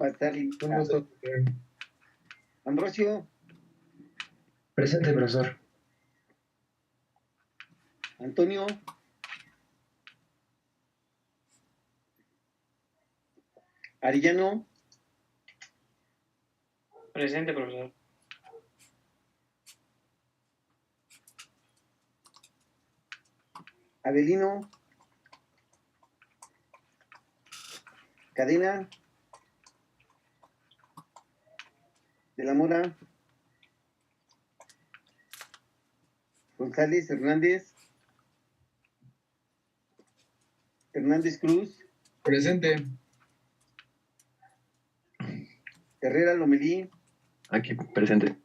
Va a estar listo. Ambrosio. Presente, profesor. Antonio. Arellano. Presente, profesor. Avelino. Cadena. De la Mora. González Hernández. Hernández Cruz. Presente. Herrera Lomelí. Aquí, presente.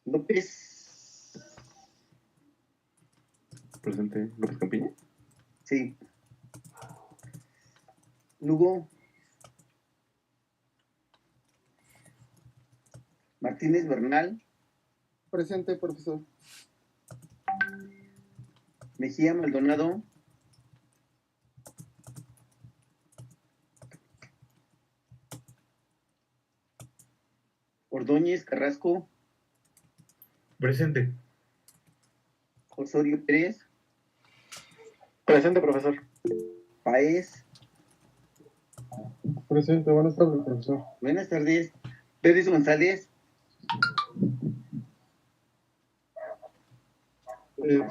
López. Presente. López Campiña. Sí. Lugo. Martínez Bernal. Presente, profesor. Mejía Maldonado. Ordóñez Carrasco. Presente. Osorio Pérez. Presente, profesor. Paez. Presente, buenas tardes, profesor. Buenas tardes. Pérez González.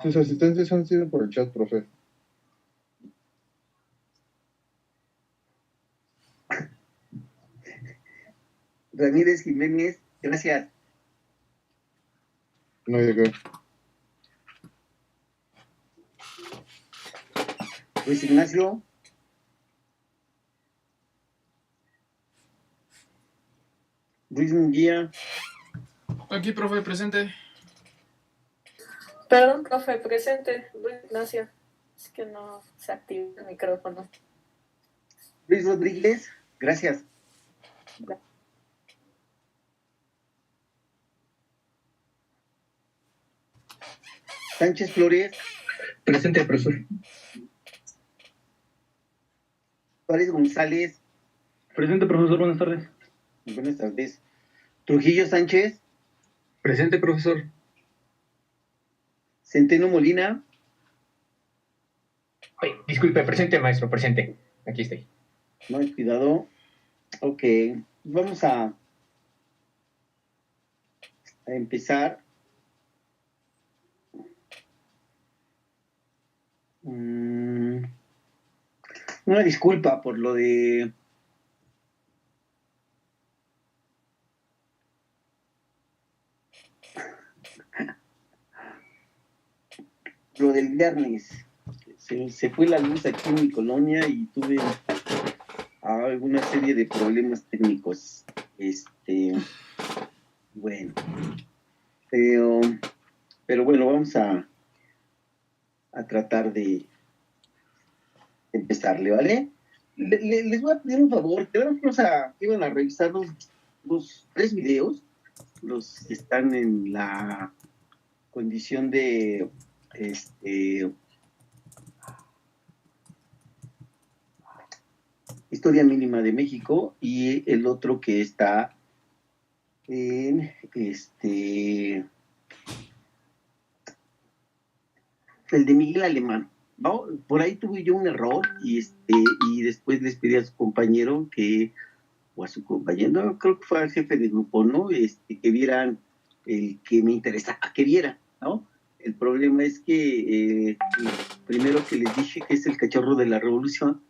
Sus asistencias han sido por el chat, profe. Ramírez Jiménez. Gracias. No llegó. Luis Ignacio. Luis Munguía. Aquí, profe, presente. Perdón, profe, presente. Luis Ignacio. Es que no se activa el micrófono. Luis Rodríguez. Gracias. Sánchez Flores. Presente, profesor. Suárez González. Presente, profesor. Buenas tardes. Buenas tardes. Trujillo Sánchez. Presente, profesor. Centeno Molina. Ay, disculpe, presente, maestro, presente. Aquí estoy. No hay cuidado. Ok. Vamos a empezar. Una disculpa por lo de del viernes. Se fue la luz aquí en mi colonia y tuve alguna serie de problemas técnicos. Bueno, pero bueno, vamos a tratar de empezarle, ¿vale? Les voy a pedir un favor, que iban a revisar los 3 videos, los que están en la condición de Historia Mínima de México, y el otro que está en el de Miguel Alemán, ¿no? Por ahí tuve yo un error y después les pedí a su compañero o a su compañero, creo que fue al jefe de grupo, ¿no? Que vieran el que me interesaba que vieran, ¿no? El problema es que primero que les dije que es El Cachorro de la Revolución,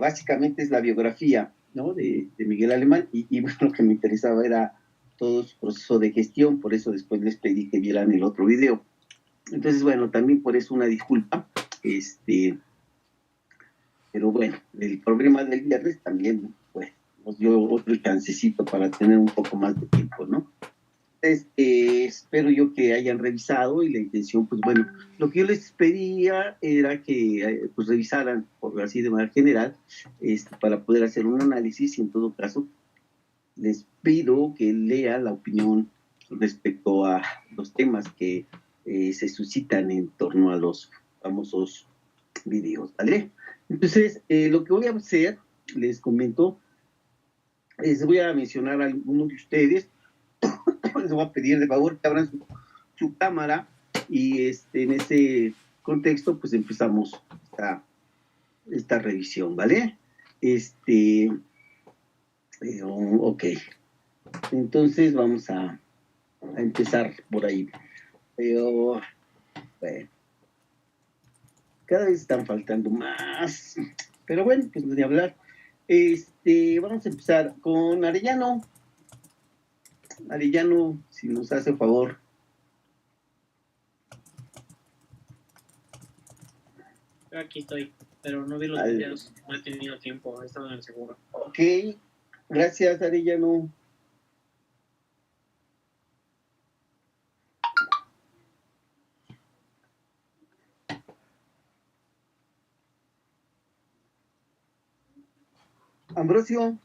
básicamente es la biografía, ¿no? de Miguel Alemán, y bueno, lo que me interesaba era todo su proceso de gestión, por eso después les pedí que vieran el otro video. Entonces, bueno, también por eso una disculpa, pero bueno, el problema del viernes también, pues, nos dio otro chancecito para tener un poco más de tiempo, ¿no? Entonces, espero yo que hayan revisado, y la intención, pues bueno, lo que yo les pedía era que pues revisaran, por así de manera general, para poder hacer un análisis, y en todo caso, les pido que lean la opinión respecto a los temas que se suscitan en torno a los famosos videos, ¿vale? Entonces, lo que voy a hacer, les comento, les voy a mencionar a algunos de ustedes, les voy a pedir de favor que abran su cámara y en ese contexto pues empezamos esta revisión, ¿vale? Ok, entonces vamos a empezar por ahí. Pero, bueno, cada vez están faltando más, pero bueno, pues no de hablar. Vamos a empezar con Arellano. Arellano, si nos hace favor. Aquí estoy, pero no vi los videos, no he tenido tiempo, he estado en el seguro. Ok, gracias Arellano. Ambrosio.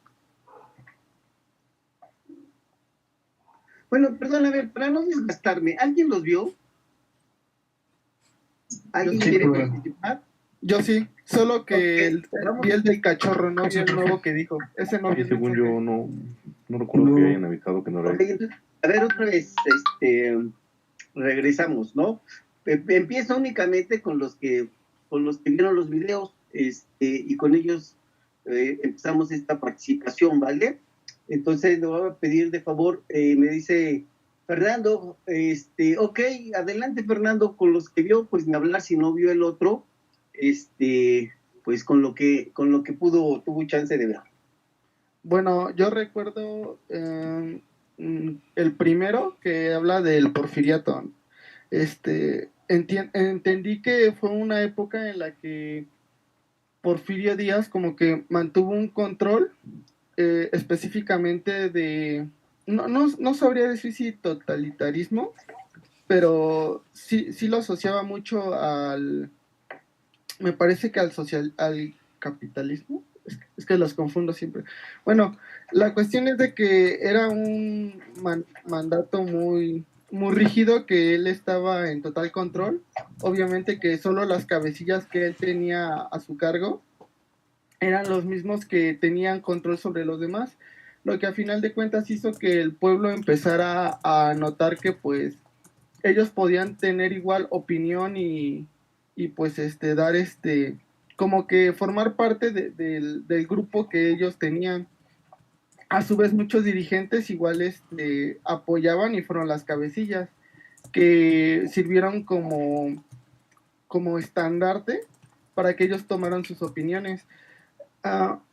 Bueno, perdóname, para no desgastarme, ¿alguien los vio? ¿Alguien quiere participar? Yo sí, solo que Okay. vi el del cachorro, no vi el nuevo que dijo. Ese no vi. Según yo, no recuerdo que hayan avisado que no era. Okay, entonces, a ver, otra vez, regresamos, ¿no? Empiezo únicamente con los que vieron los videos, y con ellos empezamos esta participación, ¿vale? Entonces le voy a pedir de favor, me dice Fernando, ok, adelante Fernando, con los que vio, pues ni hablar, si no vio el otro, pues con lo que tuvo chance de ver. Bueno, yo recuerdo el primero que habla del porfiriato. Entendí que fue una época en la que Porfirio Díaz como que mantuvo un control específicamente de, no sabría decir si totalitarismo, pero sí lo asociaba mucho me parece que al capitalismo. Es que los confundo siempre. Bueno, la cuestión es de que era un mandato muy rígido, que él estaba en total control. Obviamente que solo las cabecillas que él tenía a su cargo eran los mismos que tenían control sobre los demás, lo que a final de cuentas hizo que el pueblo empezara a notar que pues ellos podían tener igual opinión y pues dar como que formar parte del grupo que ellos tenían. A su vez muchos dirigentes igual apoyaban y fueron las cabecillas que sirvieron como estandarte para que ellos tomaran sus opiniones.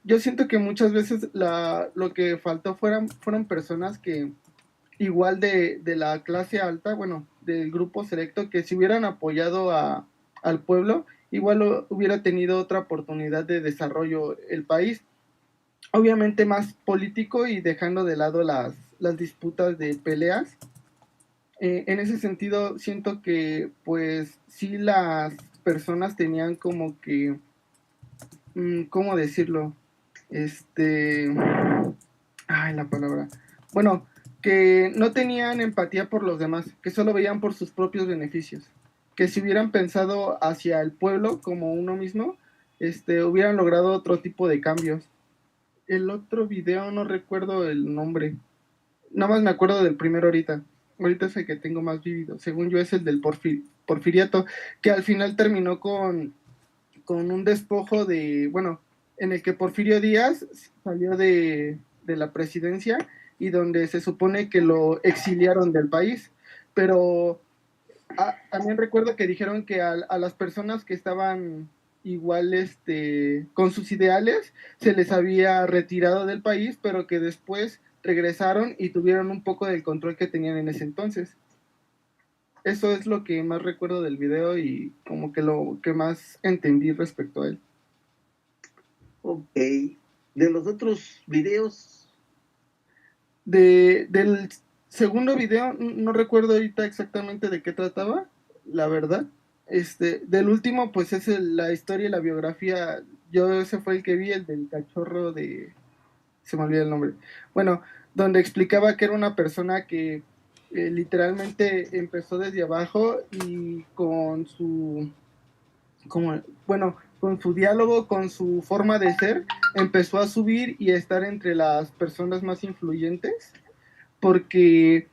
Yo siento que muchas veces lo que faltó fueron personas que igual de la clase alta, bueno, del grupo selecto, que si hubieran apoyado al pueblo, igual hubiera tenido otra oportunidad de desarrollo el país. Obviamente más político y dejando de lado las disputas de peleas. En ese sentido, siento que pues sí las personas tenían como que, ¿cómo decirlo? La palabra. Bueno, que no tenían empatía por los demás, que solo veían por sus propios beneficios, que si hubieran pensado hacia el pueblo como uno mismo, hubieran logrado otro tipo de cambios. El otro video no recuerdo el nombre, nada más me acuerdo del primero ahorita es el que tengo más vívido, según yo es el del porfiriato, que al final terminó con un despojo en el que Porfirio Díaz salió de la presidencia y donde se supone que lo exiliaron del país, pero también recuerdo que dijeron que a las personas que estaban igual con sus ideales se les había retirado del país, pero que después regresaron y tuvieron un poco del control que tenían en ese entonces. Eso es lo que más recuerdo del video y como que lo que más entendí respecto a él. Ok. De los otros videos. Del segundo video, no recuerdo ahorita exactamente de qué trataba, la verdad. Del último, pues es la historia y la biografía. Yo ese fue el que vi, el del cachorro se me olvida el nombre. Bueno, donde explicaba que era una persona que literalmente empezó desde abajo y con con su diálogo, con su forma de ser, empezó a subir y a estar entre las personas más influyentes, porque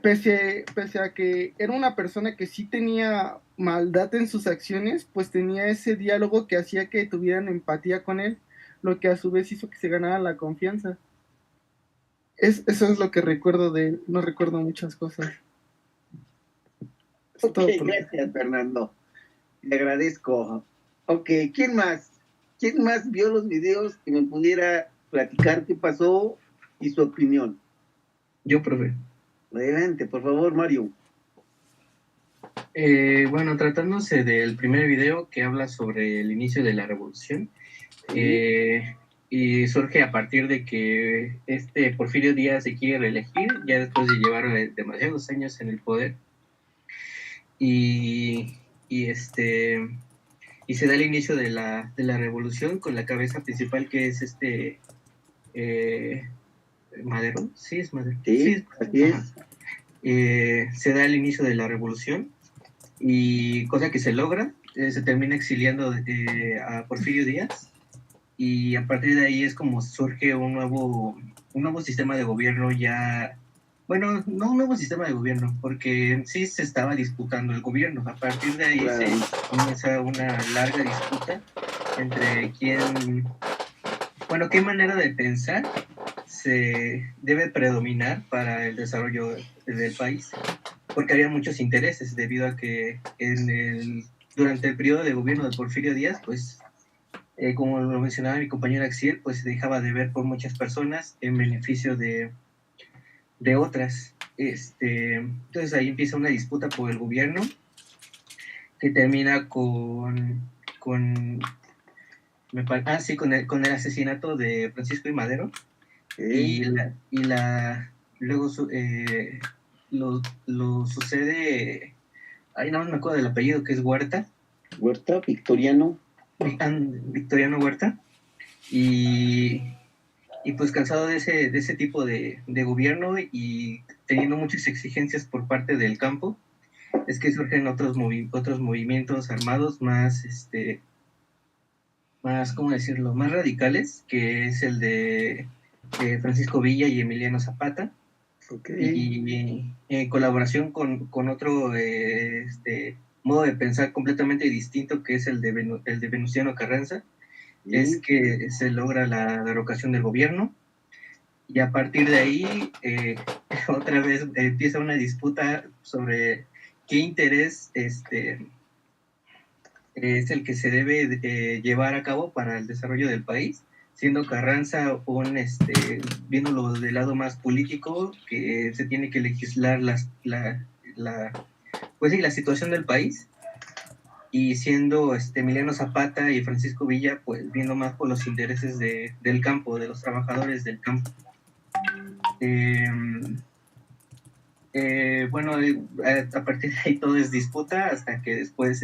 pese a que era una persona que sí tenía maldad en sus acciones, pues tenía ese diálogo que hacía que tuvieran empatía con él, lo que a su vez hizo que se ganara la confianza. Eso es lo que recuerdo de él, no recuerdo muchas cosas. Ok, gracias, Fernando. Le agradezco. Ok, ¿quién más? ¿Quién más vio los videos que me pudiera platicar qué pasó y su opinión? Yo, profe. Adelante, por favor, Mario. Bueno, tratándose del primer video que habla sobre el inicio de la revolución, y surge a partir de que Porfirio Díaz se quiere reelegir, ya después de llevar demasiados años en el poder, y se da el inicio de la revolución con la cabeza principal que es Madero, sí es Madero. Sí, así es. Se da el inicio de la revolución y cosa que se logra, se termina exiliando a Porfirio Díaz y a partir de ahí es como surge un nuevo sistema de gobierno ya, bueno, no un nuevo sistema de gobierno, porque en sí se estaba disputando el gobierno, a partir de ahí Claro. se comienza una larga disputa entre qué manera de pensar se debe predominar para el desarrollo del país, porque había muchos intereses debido a que durante el periodo de gobierno de Porfirio Díaz, pues, como lo mencionaba mi compañera Axiel, pues se dejaba de ver por muchas personas en beneficio de otras. Entonces ahí empieza una disputa por el gobierno que termina con el asesinato de Francisco I. Madero. Luego lo sucede, ahí no me acuerdo del apellido, que es Huerta, Victoriano Huerta, y pues cansado de ese tipo de gobierno y teniendo muchas exigencias por parte del campo, es que surgen otros movimientos armados más, ¿cómo decirlo?, más radicales, que es el de Francisco Villa y Emiliano Zapata, y en colaboración con otro modo de pensar completamente distinto, que es el de Venustiano Carranza, es que se logra la derrocación del gobierno, y a partir de ahí otra vez empieza una disputa sobre qué interés es el que se debe llevar a cabo para el desarrollo del país, siendo Carranza viéndolo del lado más político, que se tiene que legislar la situación del país, y siendo Emiliano Zapata y Francisco Villa, pues viendo más por los intereses del campo, de los trabajadores del campo. A partir de ahí todo es disputa, hasta que después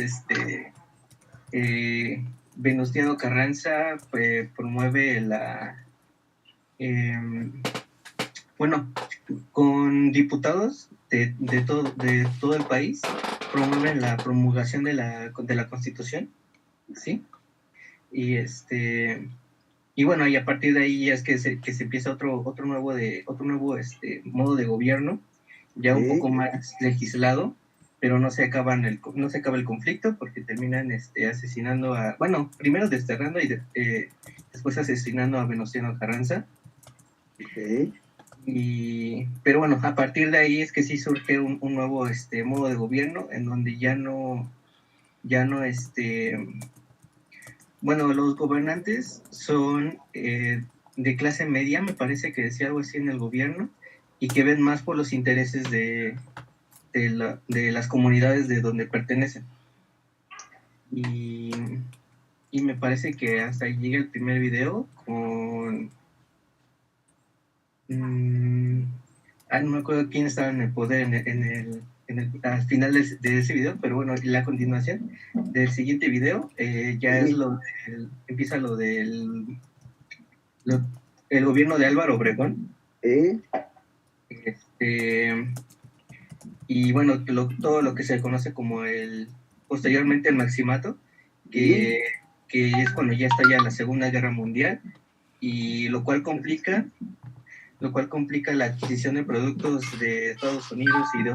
Venustiano Carranza promueve con diputados de todo el país, promueven la promulgación de la Constitución, ¿sí? Y a partir de ahí ya es que se empieza otro nuevo modo de gobierno, ya un poco más legislado, pero no se acaba el conflicto, porque terminan asesinando primero desterrando y después asesinando a Venustiano Carranza. Pero a partir de ahí es que sí surge un nuevo modo de gobierno, en donde los gobernantes son de clase media, me parece que decía algo así en el gobierno, y que ven más por los intereses de las comunidades de donde pertenecen. Y me parece que hasta ahí llega el primer video con... no me acuerdo quién estaba en el poder al final de ese video, pero bueno, la continuación del siguiente video ya es empieza lo del el gobierno de Álvaro Obregón. Y bueno, todo lo que se conoce como posteriormente el Maximato, que es cuando ya estalla la Segunda Guerra Mundial, y lo cual complica la adquisición de productos de Estados Unidos y de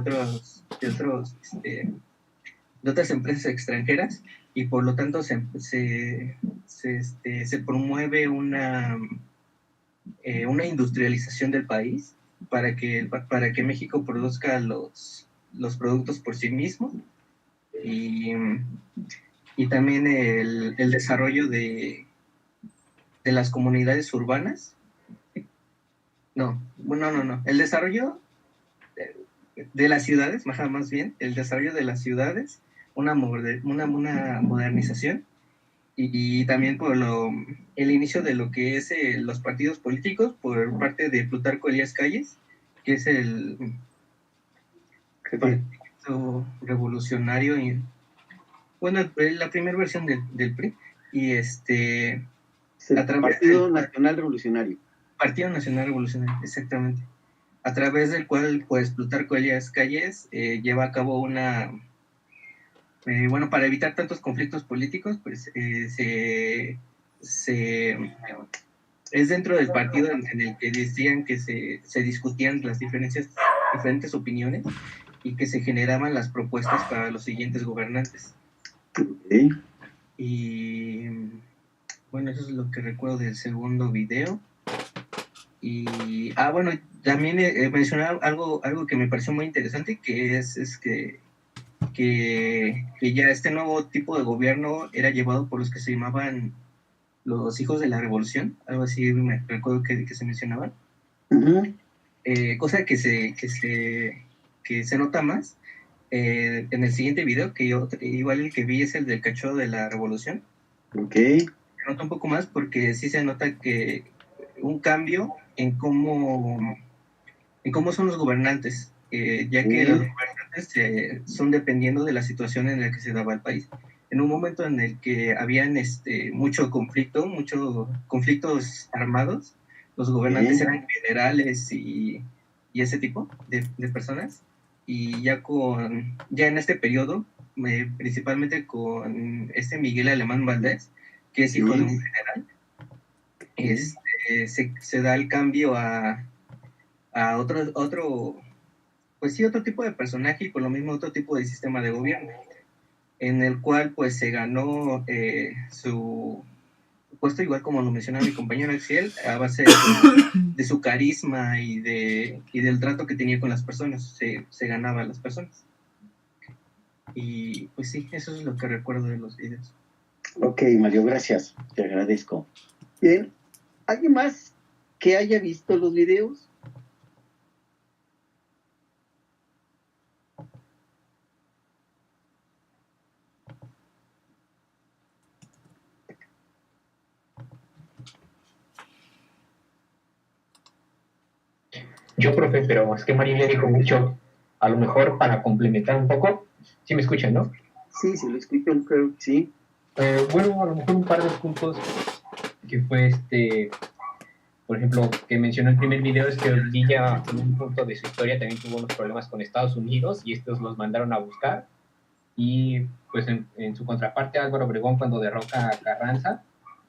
otras empresas extranjeras, y por lo tanto se promueve una industrialización del país para que México produzca los productos por sí mismo, y también el desarrollo de las comunidades urbanas. No, el desarrollo de las ciudades, más bien, el desarrollo de las ciudades, una modernización, y también por el inicio de lo que es los partidos políticos por parte de Plutarco Elías Calles, que es el partido revolucionario, la primera versión del PRI, y Partido Nacional Revolucionario. Partido Nacional Revolucionario, exactamente, a través del cual pues Plutarco Elías Calles lleva a cabo para evitar tantos conflictos políticos, pues es dentro del partido en el que decían que se discutían las diferentes opiniones, y que se generaban las propuestas para los siguientes gobernantes. Okay. Y bueno, eso es lo que recuerdo del segundo video. Y también mencionar algo que me pareció muy interesante, que es que ya este nuevo tipo de gobierno era llevado por los que se llamaban los hijos de la revolución, algo así me recuerdo que se mencionaban. Uh-huh. Cosa que se nota más en el siguiente video, que yo igual el que vi es el del cachorro de la revolución. Okay. Se nota un poco más porque sí se nota que un cambio en cómo son los gobernantes, ya que los gobernantes son dependiendo de la situación en la que se daba el país. En un momento en el que habían muchos conflictos armados, los gobernantes eran generales y ese tipo de personas, y ya en este periodo, principalmente con Miguel Alemán Valdés, que es hijo de un general, se da el cambio a otro tipo de personaje, y por lo mismo otro tipo de sistema de gobierno, en el cual pues se ganó su puesto, igual como lo mencionaba mi compañero Axiel, a base de su carisma y del trato que tenía con las personas. Se ganaba a las personas. Y pues sí, eso es lo que recuerdo de los videos. Ok, Mario, gracias, te agradezco. Bien, ¿alguien más que haya visto los videos? Yo, profe, pero es que Mario ya dijo mucho. A lo mejor para complementar un poco, sí me escuchan, ¿no? Sí, lo escucho, creo que sí. Bueno, a lo mejor un par de puntos que fue por ejemplo, que mencionó el primer video, es que Villa en un punto de su historia también tuvo unos problemas con Estados Unidos, y estos los mandaron a buscar, y pues en su contraparte Álvaro Obregón, cuando derroca a Carranza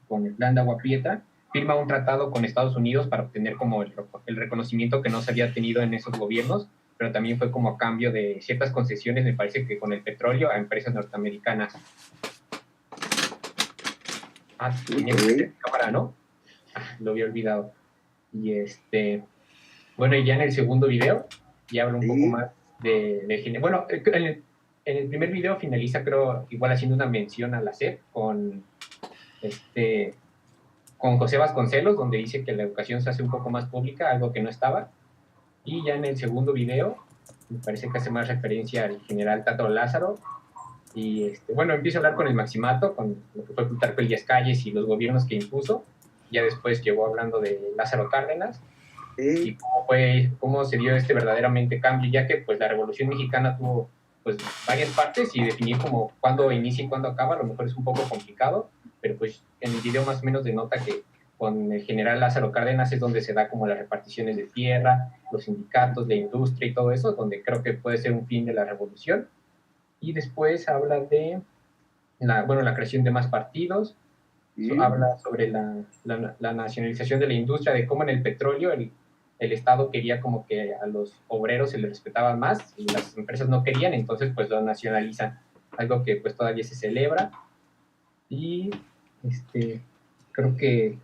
con el plan de Agua Prieta, firma un tratado con Estados Unidos para obtener como el reconocimiento que no se había tenido en esos gobiernos, pero también fue como a cambio de ciertas concesiones, me parece que con el petróleo, a empresas norteamericanas. Tenía que ser cámara, ¿no? Lo había olvidado. Y bueno, y ya en el segundo video ya hablo un poco más de bueno, en el primer video finaliza, creo, igual haciendo una mención a la SEP con José Vasconcelos, donde dice que la educación se hace un poco más pública, algo que no estaba. Y ya en el segundo video me parece que hace más referencia al general Tato Lázaro, y bueno, empiezo a hablar con el Maximato, con lo que fue Plutarco Elías Calles y los gobiernos que impuso. Ya después llegó hablando de Lázaro Cárdenas, y cómo se dio verdaderamente cambio, ya que pues la Revolución Mexicana tuvo pues varias partes, y definir como cuándo inicia y cuándo acaba a lo mejor es un poco complicado, pero pues en el video más o menos denota que con el general Lázaro Cárdenas es donde se da como las reparticiones de tierra, los sindicatos, la industria y todo eso, donde creo que puede ser un fin de la revolución. Y después habla de la creación de más partidos. Habla sobre la nacionalización de la industria, de cómo en el petróleo el Estado quería como que a los obreros se les respetaban más y las empresas no querían, entonces pues lo nacionalizan, algo que pues todavía se celebra. Y creo que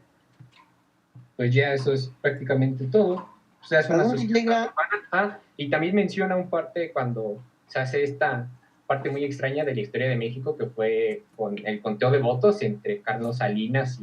pues ya eso es prácticamente todo. O sea, es una sociedad urbana. Y también menciona un parte cuando se hace esta parte muy extraña de la historia de México, que fue con el conteo de votos entre Carlos Salinas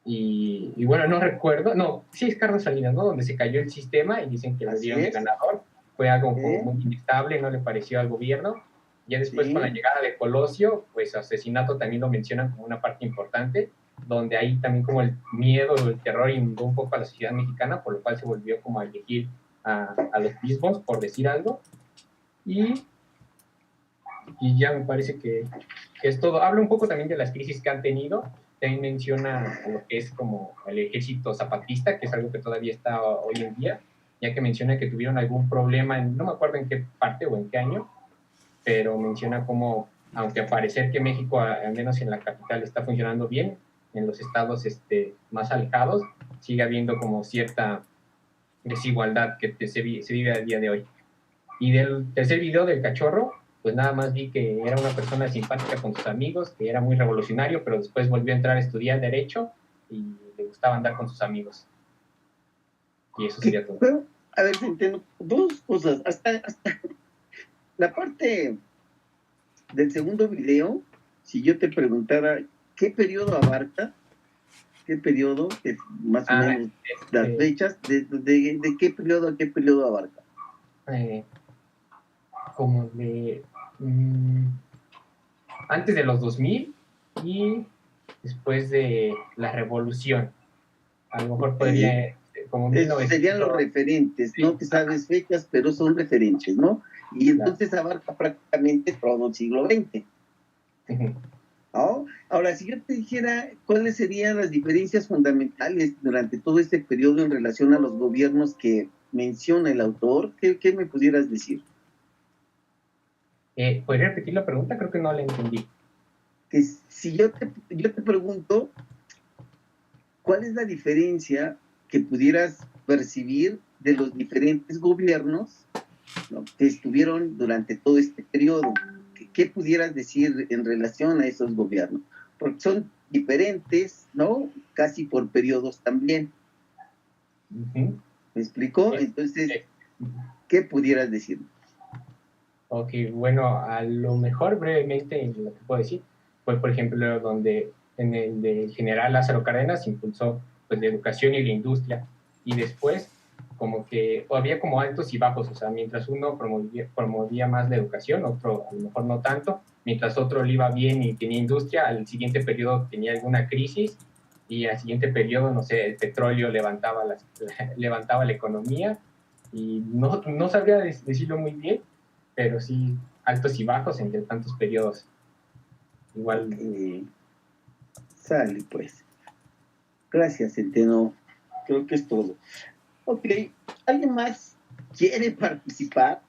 y bueno, no recuerdo, no, sí es Carlos Salinas, ¿no? Donde se cayó el sistema y dicen que lo dieron de ganador. Fue algo como muy inestable, no le pareció al gobierno. Ya después, con la llegada de Colosio, pues asesinato también lo mencionan como una parte importante, donde ahí también como el miedo o el terror inundó un poco a la sociedad mexicana, por lo cual se volvió como a elegir a los mismos, por decir algo. Y ya me parece que es todo. Habla un poco también de las crisis que han tenido. También menciona lo que es como el ejército zapatista, que es algo que todavía está hoy en día, ya que menciona que tuvieron algún problema, no me acuerdo en qué parte o en qué año, pero menciona cómo, aunque parecer que México, al menos en la capital, está funcionando bien, en los estados más alejados sigue habiendo como cierta desigualdad que se vive a día de hoy. Y del tercer video del cachorro, pues nada más vi que era una persona simpática con sus amigos, que era muy revolucionario, pero después volvió a entrar a estudiar Derecho y le gustaba andar con sus amigos. Y eso sería todo. Pero, a ver, entiendo dos cosas. Hasta la parte del segundo video, si yo te preguntara qué periodo abarca, qué periodo, más o menos las fechas, de qué periodo a qué periodo abarca. Como de antes de los 2000 y después de la revolución. A lo mejor podría como 1900. Serían los referentes, sí. No que sabes fechas, pero son referentes, ¿no? Y entonces abarca prácticamente todo el siglo XX. ¿No? Ahora, si yo te dijera cuáles serían las diferencias fundamentales durante todo este periodo en relación a los gobiernos que menciona el autor, ¿qué me pudieras decir? ¿Podría repetir la pregunta? Creo que no la entendí. Que si yo te pregunto, ¿cuál es la diferencia que pudieras percibir de los diferentes gobiernos, ¿no?, que estuvieron durante todo este periodo? ¿Qué pudieras decir en relación a esos gobiernos? Porque son diferentes, ¿no? Casi por periodos también. ¿Me explicó? Entonces, ¿qué pudieras decir? Ok, bueno, a lo mejor brevemente lo que puedo decir fue, por ejemplo, donde en el del general Lázaro Cárdenas impulsó pues la educación y la industria, y después como que había como altos y bajos, o sea, mientras uno promovía más la educación, otro a lo mejor no tanto, mientras otro le iba bien y tenía industria, al siguiente periodo tenía alguna crisis, y al siguiente periodo, no sé, el petróleo levantaba la economía, y no sabría decirlo muy bien, pero sí altos y bajos entre tantos periodos. Igual. Sale, pues. Gracias, Centeno. Creo que es todo. Ok, ¿alguien más quiere participar?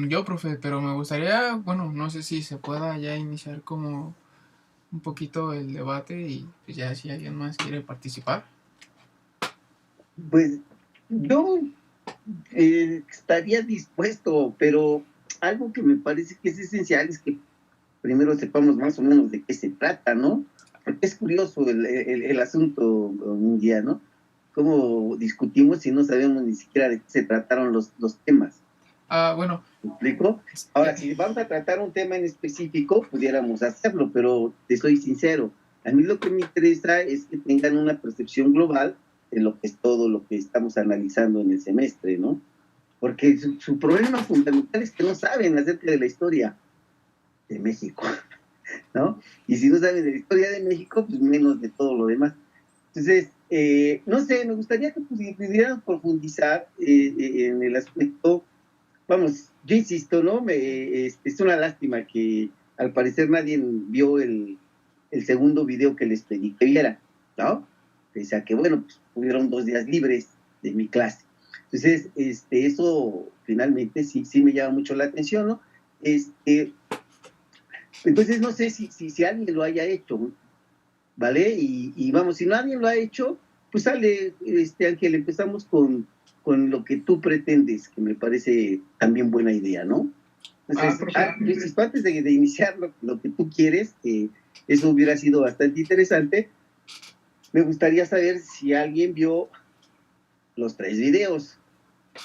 Yo, profe, pero me gustaría, bueno, no sé si se pueda ya iniciar como un poquito el debate y pues ya si alguien más quiere participar. Pues yo estaría dispuesto, pero algo que me parece que es esencial es que primero sepamos más o menos de qué se trata, ¿no? Porque es curioso el asunto un día, ¿no? Cómo discutimos si no sabemos ni siquiera de qué se trataron los temas. Bueno. ¿Me explico? Ahora, si vamos a tratar un tema en específico, pudiéramos hacerlo, pero te soy sincero, a mí lo que me interesa es que tengan una percepción global de lo que es todo lo que estamos analizando en el semestre, ¿no? Porque su problema fundamental es que no saben acerca de la historia de México, ¿no? Y si no saben de la historia de México, pues menos de todo lo demás. Entonces, no sé, me gustaría que pudieran profundizar en el aspecto, vamos, yo insisto, ¿no? Es una lástima que al parecer nadie vio el segundo video que les pedí que viera, ¿no? Pese a que, bueno, pues hubieron 2 días libres de mi clase. Entonces, eso finalmente sí me llama mucho la atención, ¿no? Entonces no sé si alguien lo haya hecho, ¿vale? Y vamos, si nadie lo ha hecho, pues sale, Ángel, empezamos con lo que tú pretendes, que me parece también buena idea, ¿no? Entonces, yo insisto, antes de iniciar lo que tú quieres, eso hubiera sido bastante interesante. Me gustaría saber si alguien vio los 3 videos,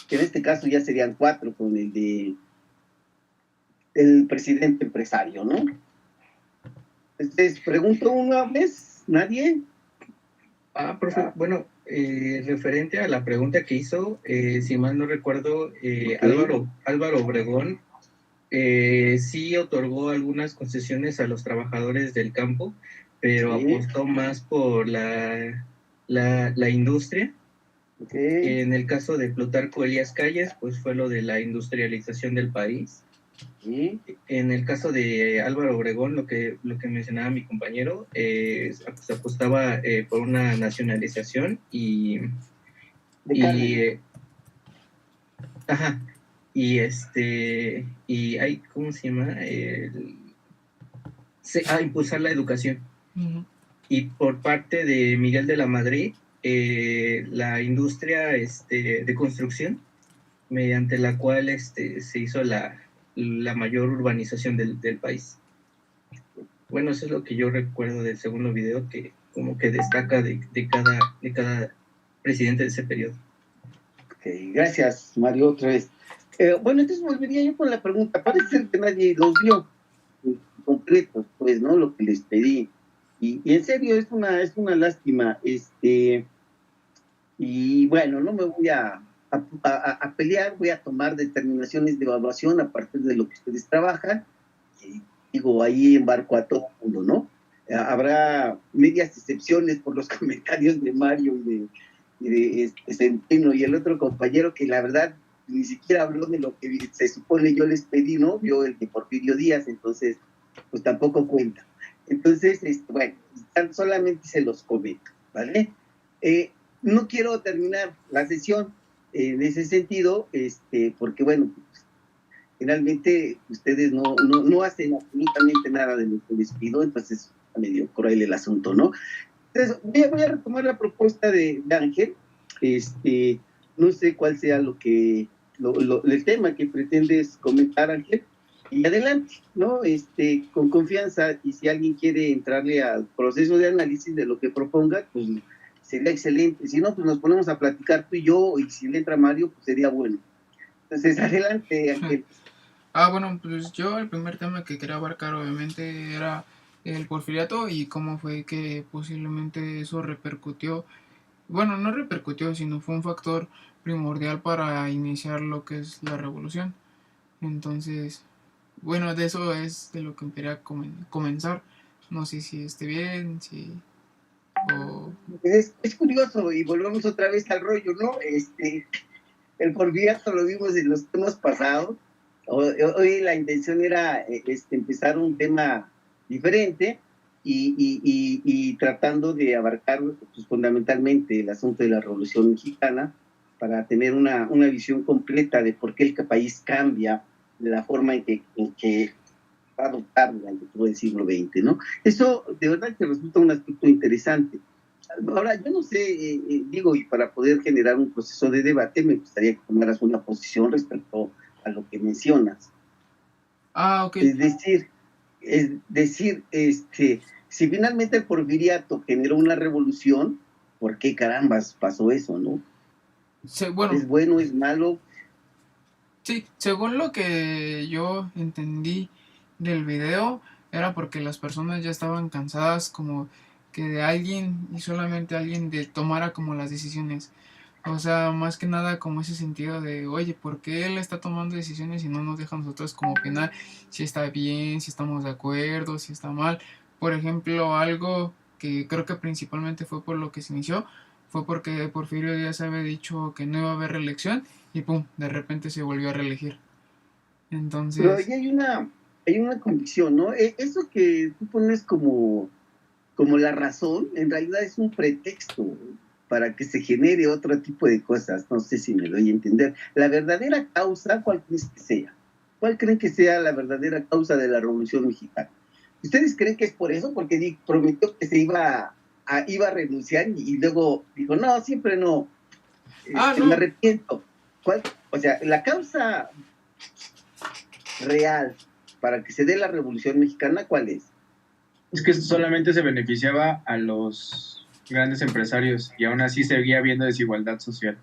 que en este caso ya serían 4, con el de el presidente empresario, ¿no? Entonces, pregunto una vez, ¿nadie? Profe, bueno, referente a la pregunta que hizo, si mal no recuerdo, Okay. Álvaro Obregón sí otorgó algunas concesiones a los trabajadores del campo, pero Sí. apostó más por la industria. Okay. En el caso de Plutarco Elías Calles, pues fue lo de la industrialización del país. Sí. En el caso de Álvaro Obregón, lo que mencionaba mi compañero, se apostaba por una nacionalización y ajá, y hay, ¿cómo se llama? Impulsar la educación. Uh-huh. Y por parte de Miguel de la Madrid, la industria de construcción, mediante la cual se hizo la mayor urbanización del país. Bueno, eso es lo que yo recuerdo del segundo video, que como que destaca de cada presidente de ese periodo. Ok, gracias, Mario, otra vez. Bueno, entonces volvería yo con la pregunta. Parece ser que nadie los vio completos, pues, ¿no? Lo que les pedí. Y en serio, es una lástima. Y bueno, no me voy a pelear, voy a tomar determinaciones de evaluación a partir de lo que ustedes trabajan. Y digo, ahí embarco a todo el mundo, ¿no? Habrá medias excepciones por los comentarios de Mario y de Centeno y el otro compañero que la verdad ni siquiera habló de lo que se supone yo les pedí, ¿no? Vio el de Porfirio Díaz, entonces pues tampoco cuenta. Entonces, bueno, solamente se los comento, ¿vale? No quiero terminar la sesión en ese sentido, porque bueno, pues, finalmente ustedes no hacen absolutamente nada de lo que les pido, entonces está medio cruel el asunto, ¿no? Entonces, voy a retomar la propuesta de Ángel. No sé cuál sea el tema que pretendes comentar, Ángel, y adelante, ¿no? Con confianza, y si alguien quiere entrarle al proceso de análisis de lo que proponga, pues sería excelente. Si no, pues nos ponemos a platicar tú y yo, y si le entra Mario, pues sería bueno. Entonces, adelante, Ángel. Bueno, pues yo el primer tema que quería abarcar obviamente era el porfiriato y cómo fue que posiblemente eso repercutió, bueno, no repercutió, sino fue un factor primordial para iniciar lo que es la revolución. Entonces, bueno, de eso es de lo que quería comenzar. No sé si esté bien, si... Es curioso, y volvemos otra vez al rollo, ¿no? El porfiriato lo vimos en los temas pasados. Hoy la intención era empezar un tema diferente y tratando de abarcar pues, fundamentalmente el asunto de la Revolución Mexicana para tener una visión completa de por qué el país cambia de la forma en que va a adoptar durante todo el siglo XX, ¿no? Eso de verdad que resulta un aspecto interesante. Ahora, yo no sé, digo, y para poder generar un proceso de debate, me gustaría que tomaras una posición respecto a lo que mencionas. Ok. Es decir, si finalmente el porfiriato generó una revolución, ¿por qué carambas pasó eso, no? Bueno, ¿Es bueno, es malo? Sí, según lo que yo entendí del video, era porque las personas ya estaban cansadas como que de alguien y solamente alguien de tomara como las decisiones. O sea, más que nada como ese sentido de, oye, ¿por qué él está tomando decisiones y no nos deja a nosotros como opinar si está bien, si estamos de acuerdo, si está mal? Por ejemplo, algo que creo que principalmente fue por lo que se inició, fue porque Porfirio Díaz había dicho que no iba a haber reelección y pum, de repente se volvió a reelegir. Entonces... Pero ahí hay una condición, ¿no? Eso que tú pones como la razón, en realidad es un pretexto. para que se genere otro tipo de cosas. No sé si me doy a entender. La verdadera causa, ¿cuál crees que sea? ¿Cuál creen que sea la verdadera causa de la Revolución Mexicana? ¿Ustedes creen que es por eso? Porque prometió que se iba a renunciar y luego dijo, no, siempre no. No. Me arrepiento. ¿Cuál? O sea, la causa real para que se dé la Revolución Mexicana, ¿cuál es? Es que solamente se beneficiaba a los grandes empresarios y aún así seguía habiendo desigualdad social.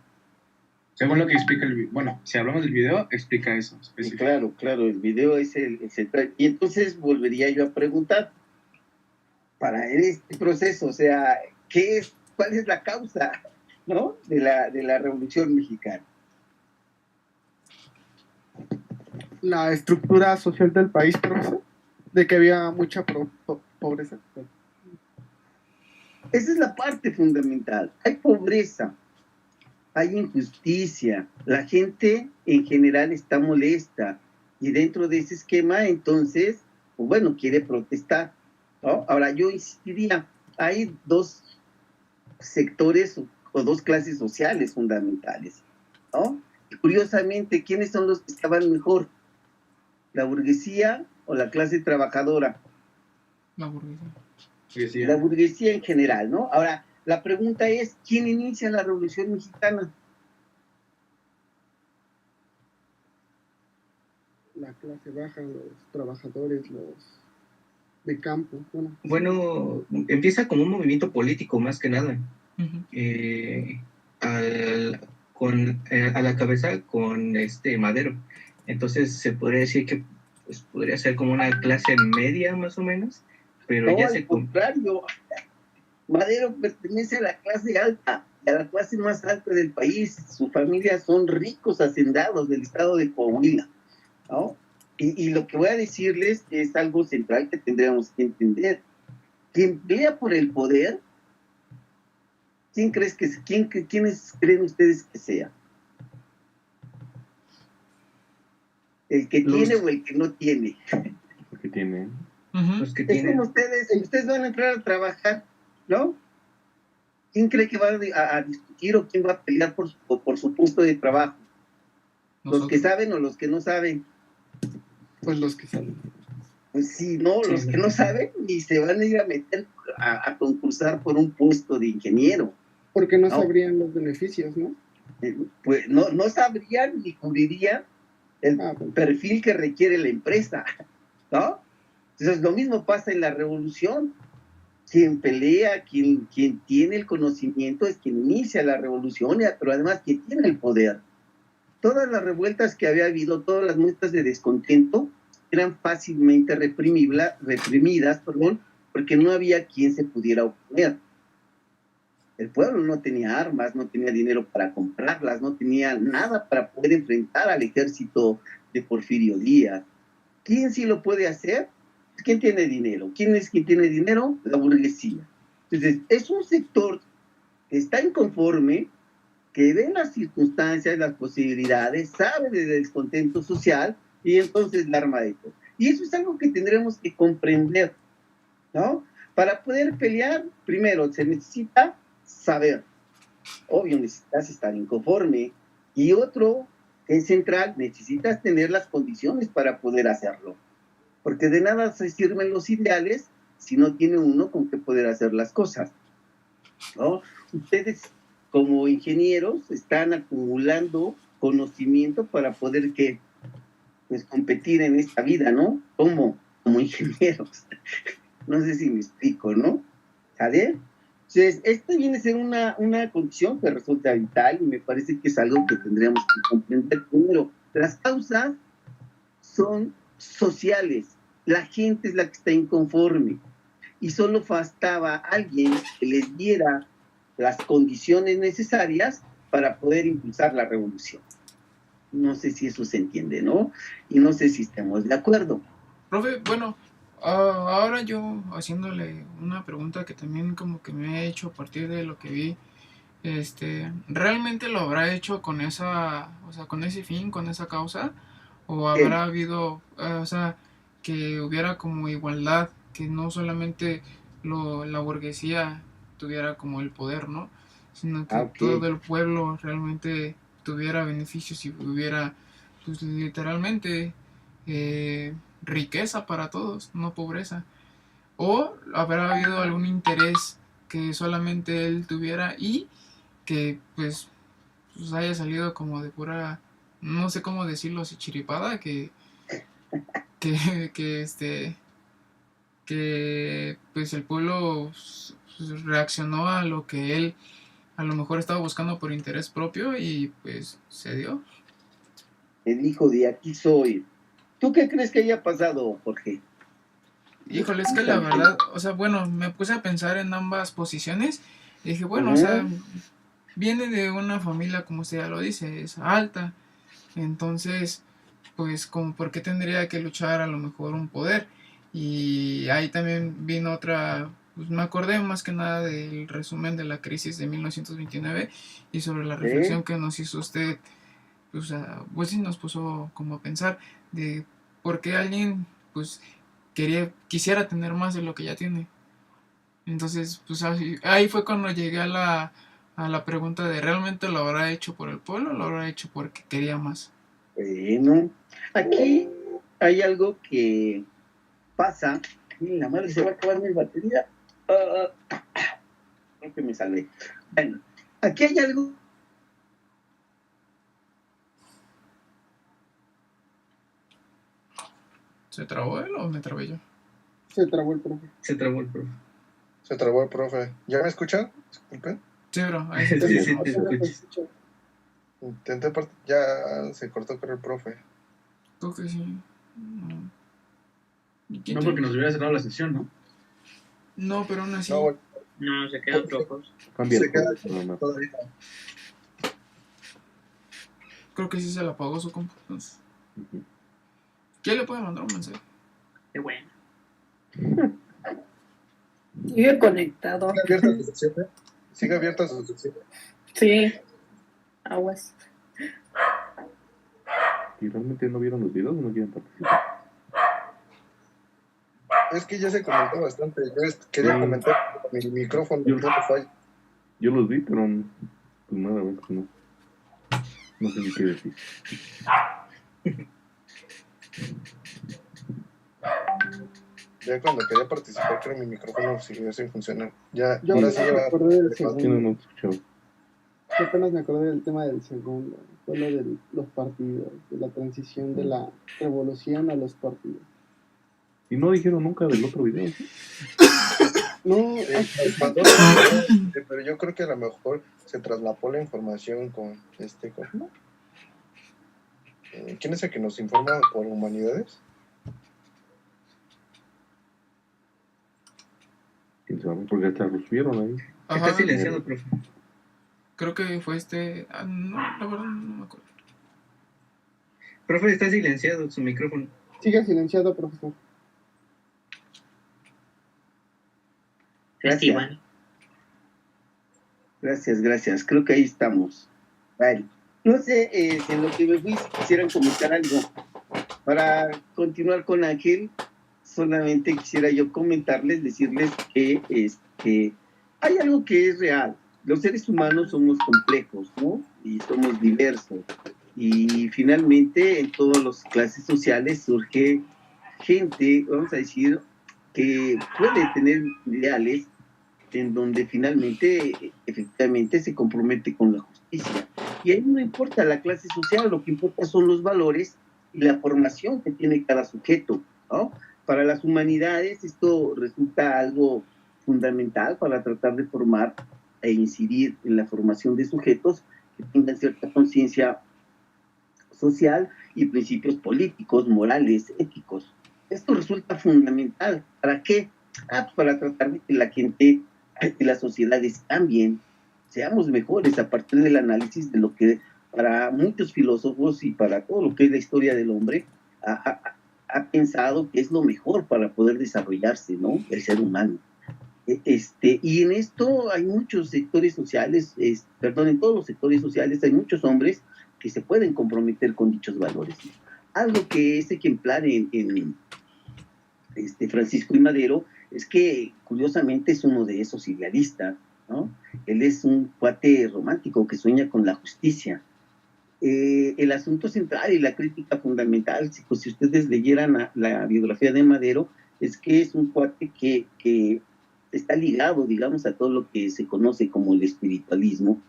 Según lo que explica el video. Bueno, si hablamos del video, explica eso. Claro, el video es el central. Y entonces volvería yo a preguntar, para este proceso, o sea, ¿cuál es la causa, ¿no? de la Revolución Mexicana? La estructura social del país, profesor, de que había mucha pobreza. Esa es la parte fundamental. Hay pobreza, hay injusticia, la gente en general está molesta y dentro de ese esquema entonces, pues bueno, quiere protestar, ¿no? Ahora yo insistiría, hay dos sectores o dos clases sociales fundamentales, ¿no? Y curiosamente, ¿quiénes son los que estaban mejor? ¿La burguesía o la clase trabajadora? La burguesía. La burguesía en general, ¿no? Ahora, la pregunta es, ¿quién inicia la Revolución Mexicana? La clase baja, los trabajadores, los de campo. Bueno, empieza como un movimiento político más que nada. Uh-huh. A la cabeza con Madero. Entonces se podría decir que pues, podría ser como una clase media más o menos, pero no, ya al contrario, Madero pertenece a la clase alta, a la clase más alta del país. Su familia son ricos hacendados del estado de Coahuila, ¿no? Y lo que voy a decirles es algo central que tendríamos que entender. Quien pelea por el poder, ¿quiénes creen ustedes que sea? ¿El que tiene o el que no tiene? El que tiene. Uh-huh. Los que Es tienen. como ustedes van a entrar a trabajar, ¿no? ¿Quién cree que va a discutir o quién va a pelear por su puesto de trabajo? ¿Los que saben o los que no saben? Pues los que saben. Pues sí, no, los que no saben ni se van a ir a meter a concursar por un puesto de ingeniero. Porque no sabrían los beneficios, ¿no? Pues no sabrían ni cubrirían el perfil que requiere la empresa, ¿no? Entonces lo mismo pasa en la revolución. Quien pelea, quien tiene el conocimiento es quien inicia la revolución, pero además quien tiene el poder. Todas las revueltas que había habido, todas las muestras de descontento eran fácilmente reprimidas, porque no había quien se pudiera oponer. El pueblo no tenía armas, no tenía dinero para comprarlas, no tenía nada para poder enfrentar al ejército de Porfirio Díaz. ¿Quién sí lo puede hacer? ¿Quién tiene dinero? ¿Quién es quien tiene dinero? La burguesía. Entonces, es un sector que está inconforme, que ve las circunstancias, las posibilidades, sabe del descontento social y entonces la arma de todo. Y eso es algo que tendremos que comprender, ¿no? Para poder pelear, primero se necesita saber. Obvio, necesitas estar inconforme. Y otro, que es central, necesitas tener las condiciones para poder hacerlo. Porque de nada se sirven los ideales si no tiene uno con qué poder hacer las cosas, ¿no? Ustedes, como ingenieros, están acumulando conocimiento para poder pues competir en esta vida, ¿no? Como ingenieros. No sé si me explico, ¿no? ¿Sale? Entonces, esto viene a ser una condición que resulta vital y me parece que es algo que tendríamos que comprender. Primero, las causas son sociales. La gente es la que está inconforme y solo faltaba alguien que les diera las condiciones necesarias para poder impulsar la revolución. No sé si eso se entiende, ¿no? Y no sé si estamos de acuerdo. Profe, bueno, ahora yo haciéndole una pregunta que también como que me he hecho a partir de lo que vi, ¿realmente lo habrá hecho con con ese fin, con esa causa? ¿O habrá habido, que hubiera como igualdad, que no solamente la burguesía tuviera como el poder, ¿no? sino que todo el pueblo realmente tuviera beneficios y hubiera, pues literalmente, riqueza para todos, no pobreza. O habrá habido algún interés que solamente él tuviera y que pues haya salido como de pura, no sé cómo decirlo, así chiripada, que pues el pueblo reaccionó a lo que él a lo mejor estaba buscando por interés propio y pues se dio. El hijo de aquí soy. ¿Tú qué crees que haya pasado, Jorge? Híjole, es que la verdad, o sea, bueno, me puse a pensar en ambas posiciones y dije, bueno, o sea, viene de una familia, como usted ya lo dice, es alta, entonces, pues, como, ¿por qué tendría que luchar a lo mejor un poder? Y ahí también vino otra, pues me acordé más que nada del resumen de la crisis de 1929 y sobre la reflexión que nos hizo usted, pues sí nos puso como a pensar de por qué alguien, pues, quisiera tener más de lo que ya tiene. Entonces, pues ahí fue cuando llegué a la pregunta de ¿realmente lo habrá hecho por el pueblo o lo habrá hecho porque quería más? Bueno, aquí hay algo que pasa. La madre, se va a acabar mi batería. Creo que me salvé. Bueno, aquí hay algo. ¿Se trabó él o me trabé yo? Se trabó el profe. Se trabó el profe. Se trabó el profe. ¿Ya me escuchan? Disculpen. Sí, bro. Ahí Sí, sí, sí, te escucho. Intenté ya se cortó con el profe. Creo que sí. No, porque nos hubiera cerrado la sesión, ¿no? No, pero aún así. No, se quedan flojos. Cambia Se el queda juego, todavía. Creo que sí se le apagó su compu. ¿Quién le puede mandar un mensaje? Qué bueno. Sigue conectado. Sigue abierta su sección. Sí. Aguas. ¿Y realmente no vieron los videos o no quieren participar? Es que ya se comentó bastante. Yo quería comentar mi micrófono. Yo los vi, pero pues nada, pues no. No sé ni qué decir. Ya cuando quería participar, creo que mi micrófono siguió sin funcionar. Ya, Yo ahora sí me acordé del segundo. ¿Quién no escuchó? Yo apenas me acordé del tema del segundo. Fue lo de los partidos, de la transición de la revolución a los partidos. Y no dijeron nunca del otro video, ¿sí? No, pero yo creo que a lo mejor se traslapó la información con ¿cómo? ¿Quién es el que nos informa por Humanidades? ¿Quién sabe? Porque hasta los vieron ahí. Está silenciado, profe. Creo que fue no, la verdad no me acuerdo. Profe, está silenciado su micrófono. Sigue silenciado, profesor. Gracias. Creo que ahí estamos. Vale. No sé si en lo que me fui quisieran comentar algo. Para continuar con Ángel, solamente quisiera yo comentarles, decirles que hay algo que es real. Los seres humanos somos complejos, ¿no? Y somos diversos. Y finalmente en todas las clases sociales surge gente, vamos a decir, que puede tener ideales en donde finalmente, efectivamente, se compromete con la justicia. Y ahí no importa la clase social, lo que importa son los valores y la formación que tiene cada sujeto, ¿no? Para las humanidades esto resulta algo fundamental para tratar de formar e incidir en la formación de sujetos que tengan cierta conciencia social y principios políticos, morales, éticos. Esto resulta fundamental. ¿Para qué? Pues para tratar de que la gente, que las sociedades cambien, seamos mejores a partir del análisis de lo que para muchos filósofos y para todo lo que es la historia del hombre ha pensado que es lo mejor para poder desarrollarse, ¿no? El ser humano. Y en esto hay muchos sectores sociales, en todos los sectores sociales hay muchos hombres que se pueden comprometer con dichos valores. Algo que es ejemplar en Francisco I. Madero es que curiosamente es uno de esos idealistas, ¿no? Él es un cuate romántico que sueña con la justicia. El asunto central y la crítica fundamental, si ustedes leyeran la biografía de Madero, es que es un cuate que está ligado, digamos, a todo lo que se conoce como el espiritualismo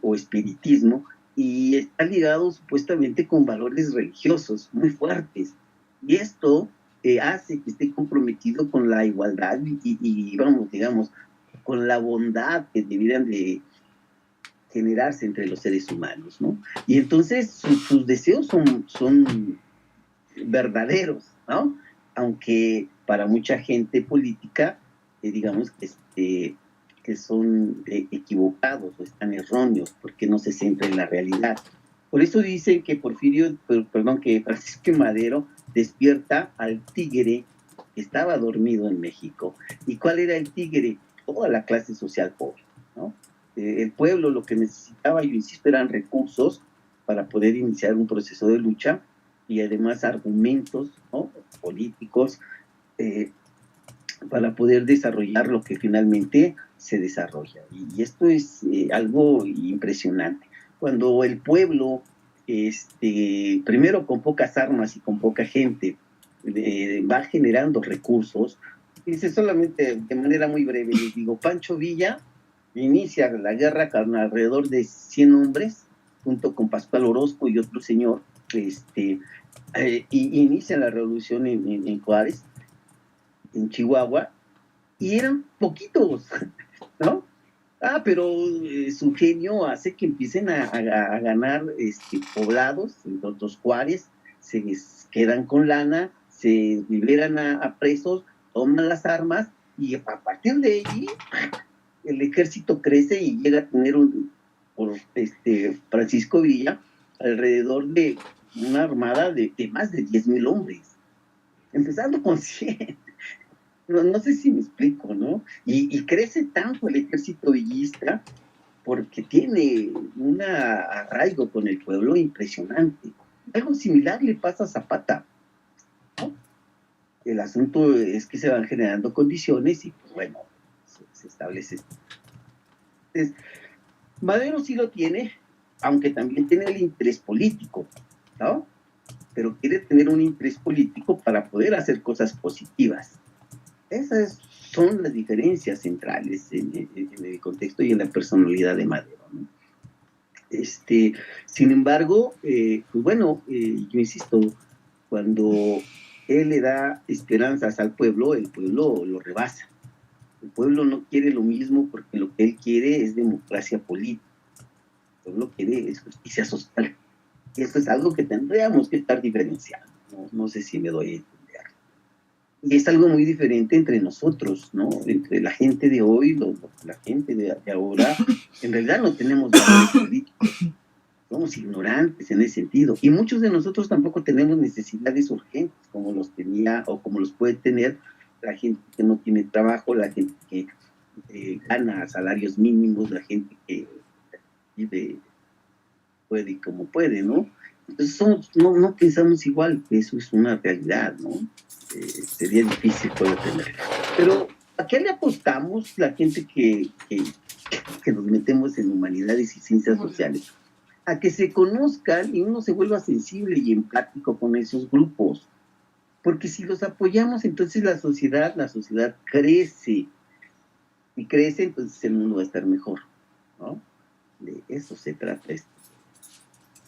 o espiritismo, y está ligado supuestamente con valores religiosos muy fuertes. Y esto hace que esté comprometido con la igualdad y vamos, digamos, con la bondad que debieran de generarse entre los seres humanos, ¿no? Y entonces sus deseos son verdaderos, ¿no? Aunque para mucha gente política, digamos que son equivocados o están erróneos, porque no se centra en la realidad. Por eso dicen que que Francisco Madero despierta al tigre que estaba dormido en México. ¿Y cuál era el tigre? Toda la clase social pobre, ¿no? El pueblo lo que necesitaba, yo insisto, eran recursos para poder iniciar un proceso de lucha y además argumentos, ¿no?, políticos para poder desarrollar lo que finalmente se desarrolla. Y esto es algo impresionante. Cuando el pueblo, primero con pocas armas y con poca gente, va generando recursos, dice solamente de manera muy breve, les digo, Pancho Villa inicia la guerra con alrededor de 100 hombres, junto con Pascual Orozco y otro señor, y inicia la revolución en Juárez, en Chihuahua, y eran poquitos, ¿no? Pero su genio hace que empiecen a ganar poblados, entre otros Juárez, se quedan con lana, se liberan a presos, toman las armas, y a partir de allí el ejército crece y llega a tener por Francisco Villa alrededor de una armada de más de 10,000 hombres, empezando con 100. No sé si me explico, ¿no? Y crece tanto el ejército villista porque tiene un arraigo con el pueblo impresionante. Algo similar le pasa a Zapata, ¿no? El asunto es que se van generando condiciones y, pues bueno, se establece esto. Entonces, Madero sí lo tiene, aunque también tiene el interés político, ¿no? Pero quiere tener un interés político para poder hacer cosas positivas. Esas son las diferencias centrales en el contexto y en la personalidad de Madero, ¿no? Sin embargo, pues bueno, yo insisto, cuando él le da esperanzas al pueblo, el pueblo lo rebasa. El pueblo no quiere lo mismo porque lo que él quiere es democracia política. El pueblo quiere es justicia social. Y esto es algo que tendríamos que estar diferenciando. No sé si me doy a entender. Y es algo muy diferente entre nosotros, ¿no? Entre la gente de hoy, la gente de ahora. En realidad no tenemos valores políticos. Somos ignorantes en ese sentido. Y muchos de nosotros tampoco tenemos necesidades urgentes como los tenía o como los puede tener la gente que no tiene trabajo, la gente que gana salarios mínimos, la gente que vive puede y como puede, ¿no? Entonces no pensamos igual, que eso es una realidad, ¿no? Sería difícil poder tener. Pero ¿a qué le apostamos la gente que nos metemos en humanidades y ciencias sociales? A que se conozcan y uno se vuelva sensible y empático con esos grupos. Porque si los apoyamos, entonces la sociedad crece. Y crece, entonces el mundo va a estar mejor, ¿no? De eso se trata esto.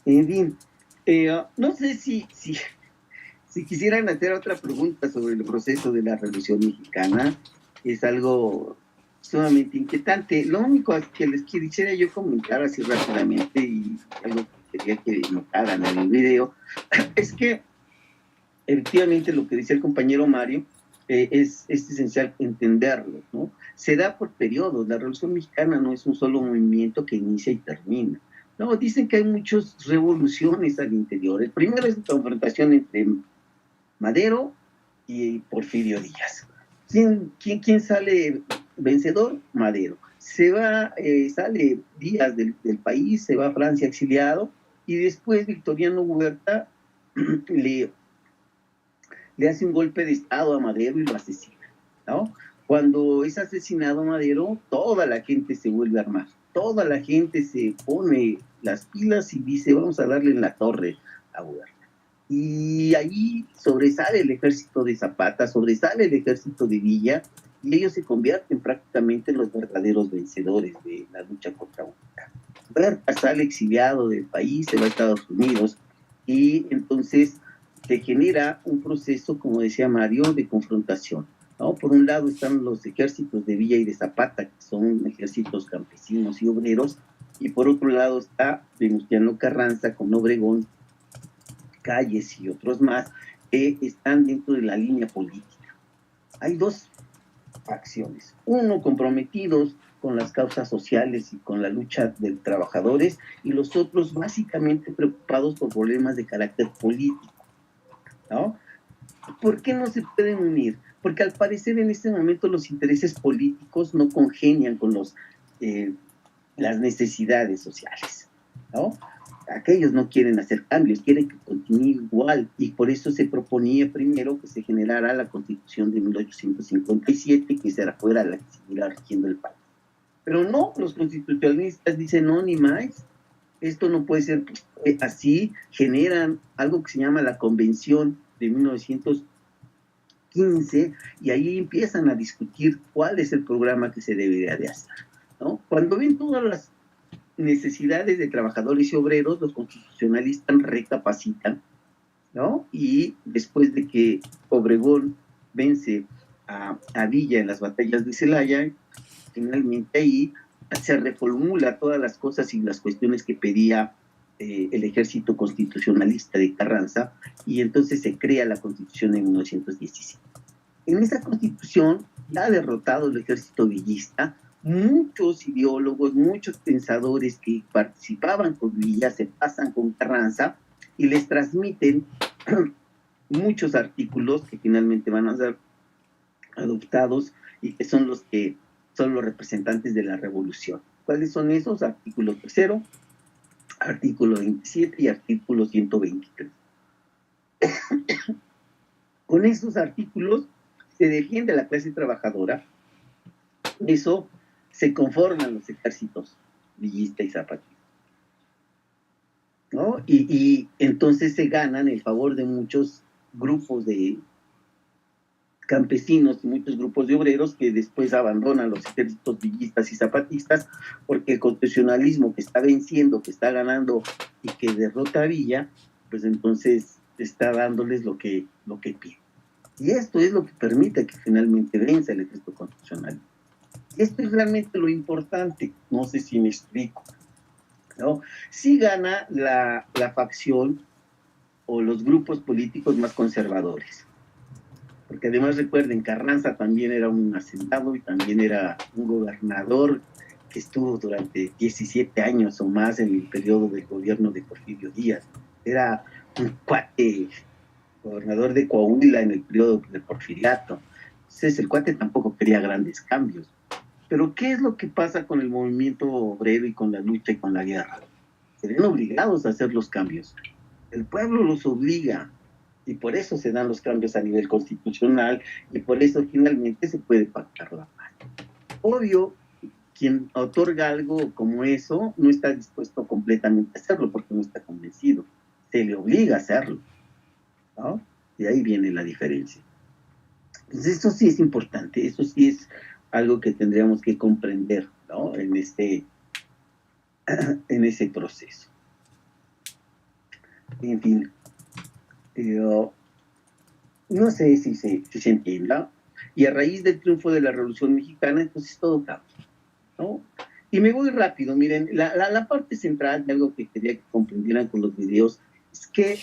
En fin, no sé si quisieran hacer otra pregunta sobre el proceso de la Revolución Mexicana. Es algo sumamente inquietante. Lo único que les quisiera yo comentar así rápidamente, y algo que quería que notaran en el video, es que efectivamente lo que dice el compañero Mario es esencial entenderlo, ¿no? Se da por periodos. La Revolución Mexicana no es un solo movimiento que inicia y termina. No, dicen que hay muchas revoluciones al interior. El primero es la confrontación entre Madero y Porfirio Díaz. ¿Quién sale vencedor? Madero. Sale Díaz del país, se va a Francia exiliado, y después Victoriano Huerta le hace un golpe de estado a Madero y lo asesina, ¿no? Cuando es asesinado Madero, toda la gente se vuelve a armar, toda la gente se pone las pilas y dice, vamos a darle en la torre a Huerta. Y ahí sobresale el ejército de Zapata, sobresale el ejército de Villa, y ellos se convierten prácticamente en los verdaderos vencedores de la lucha contra Huerta. Huerta sale exiliado del país, se va a Estados Unidos, y entonces se genera un proceso, como decía Mario, de confrontación, ¿no? Por un lado están los ejércitos de Villa y de Zapata, que son ejércitos campesinos y obreros, y por otro lado está Venustiano Carranza con Obregón, Calles y otros más, que están dentro de la línea política. Hay dos facciones, uno comprometidos con las causas sociales y con la lucha de trabajadores, y los otros básicamente preocupados por problemas de carácter político, ¿no? ¿Por qué no se pueden unir? Porque al parecer en este momento los intereses políticos no congenian con las necesidades sociales, ¿no? Aquellos no quieren hacer cambios, quieren que continúe igual, y por eso se proponía primero que se generara la Constitución de 1857, que fuera la que siguiera rigiendo el país. Pero no, los constitucionalistas dicen, no, ni más, esto no puede ser así. Generan algo que se llama la Convención de 1915, y ahí empiezan a discutir cuál es el programa que se debería de hacer, ¿no? Cuando ven todas las necesidades de trabajadores y obreros, los constitucionalistas recapacitan, ¿no? Y después de que Obregón vence a Villa en las batallas de Celaya, finalmente ahí se reformula todas las cosas y las cuestiones que pedía el ejército constitucionalista de Carranza, y entonces se crea la Constitución en 1917. En esa Constitución, ya derrotado el ejército villista, muchos ideólogos, muchos pensadores que participaban con Villa se pasan con Carranza y les transmiten muchos artículos que finalmente van a ser adoptados y que son los representantes de la revolución. ¿Cuáles son esos? Artículo 3, artículo 27 y artículo 123. Con esos artículos se defiende a la clase trabajadora. Eso se conforman los ejércitos villista y zapatista, ¿no? Y entonces se ganan el favor de muchos grupos de campesinos y muchos grupos de obreros que después abandonan los ejércitos villistas y zapatistas, porque el constitucionalismo que está venciendo, que está ganando y que derrota a Villa, pues entonces está dándoles lo que pide. Y esto es lo que permite que finalmente venza el ejército constitucional. Esto es realmente lo importante, no sé si me explico, ¿no? Sí gana la facción o los grupos políticos más conservadores, porque además recuerden, Carranza también era un hacendado y también era un gobernador que estuvo durante 17 años o más en el periodo del gobierno de Porfirio Díaz. Era un cuate, gobernador de Coahuila en el periodo del Porfiriato. Entonces el cuate tampoco quería grandes cambios. Pero ¿qué es lo que pasa con el movimiento obrero y con la lucha y con la guerra? Se ven obligados a hacer los cambios. El pueblo los obliga, y por eso se dan los cambios a nivel constitucional, y por eso finalmente se puede pactar la paz. Obvio, quien otorga algo como eso no está dispuesto completamente a hacerlo porque no está convencido. Se le obliga a hacerlo, ¿no? Y ahí viene la diferencia. Entonces eso sí es importante, eso sí es algo que tendríamos que comprender, ¿no? En ese proceso. En fin, no sé si se entienda, y a raíz del triunfo de la Revolución Mexicana, entonces todo cambia, ¿no? Y me voy rápido, miren, la parte central de algo que quería que comprendieran con los videos es que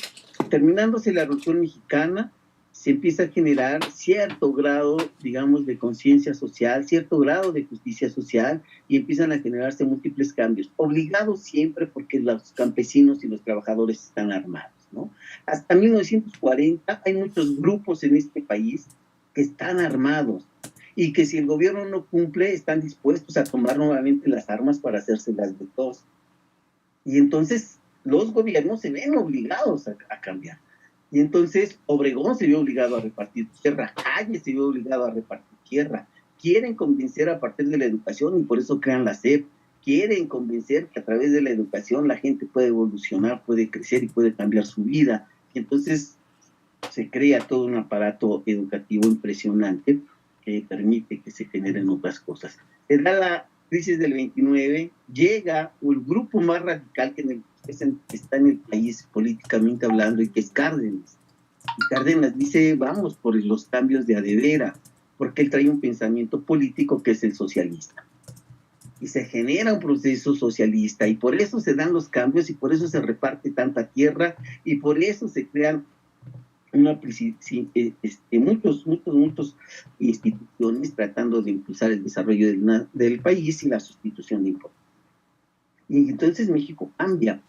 terminándose la Revolución Mexicana, se empieza a generar cierto grado, digamos, de conciencia social, cierto grado de justicia social, y empiezan a generarse múltiples cambios, obligados siempre porque los campesinos y los trabajadores están armados, ¿no? Hasta 1940 hay muchos grupos en este país que están armados y que si el gobierno no cumple están dispuestos a tomar nuevamente las armas para hacérselas de tos. Y entonces los gobiernos se ven obligados a cambiar. Y entonces Obregón se vio obligado a repartir tierra, Calles se vio obligado a repartir tierra, quieren convencer a partir de la educación y por eso crean la SEP, quieren convencer que a través de la educación la gente puede evolucionar, puede crecer y puede cambiar su vida. Y entonces se crea todo un aparato educativo impresionante que permite que se generen otras cosas. Se da la crisis del 29, llega el grupo más radical que está en el país políticamente hablando, y que es Cárdenas. Y Cárdenas dice, vamos por los cambios de a de veras, porque él trae un pensamiento político que es el socialista. Y se genera un proceso socialista, y por eso se dan los cambios, y por eso se reparte tanta tierra, y por eso se crean muchos instituciones tratando de impulsar el desarrollo del país y la sustitución de impuestos. Y entonces México cambia.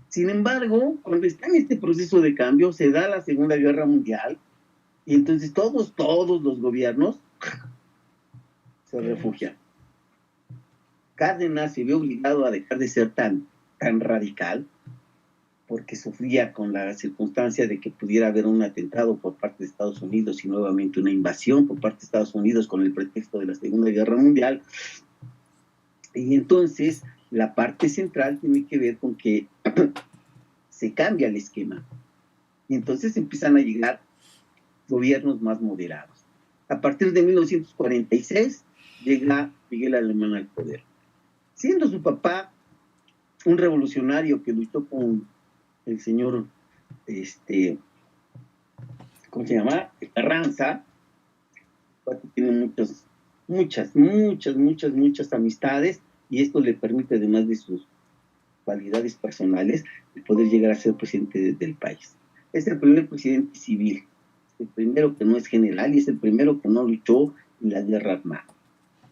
Sin embargo, cuando está en este proceso de cambio, se da la Segunda Guerra Mundial, y entonces todos los gobiernos se refugian. Cárdenas se vio obligado a dejar de ser tan radical, porque sufría con la circunstancia de que pudiera haber un atentado por parte de Estados Unidos y nuevamente una invasión por parte de Estados Unidos con el pretexto de la Segunda Guerra Mundial. Y entonces la parte central tiene que ver con que se cambia el esquema. Y entonces empiezan a llegar gobiernos más moderados. A partir de 1946 llega Miguel Alemán al poder. Siendo su papá un revolucionario que luchó con el señor, ¿cómo se llama? Carranza, tiene muchas amistades, y esto le permite, además de sus cualidades personales, el poder llegar a ser presidente del país. Es el primer presidente civil, el primero que no es general, y es el primero que no luchó en la guerra armada.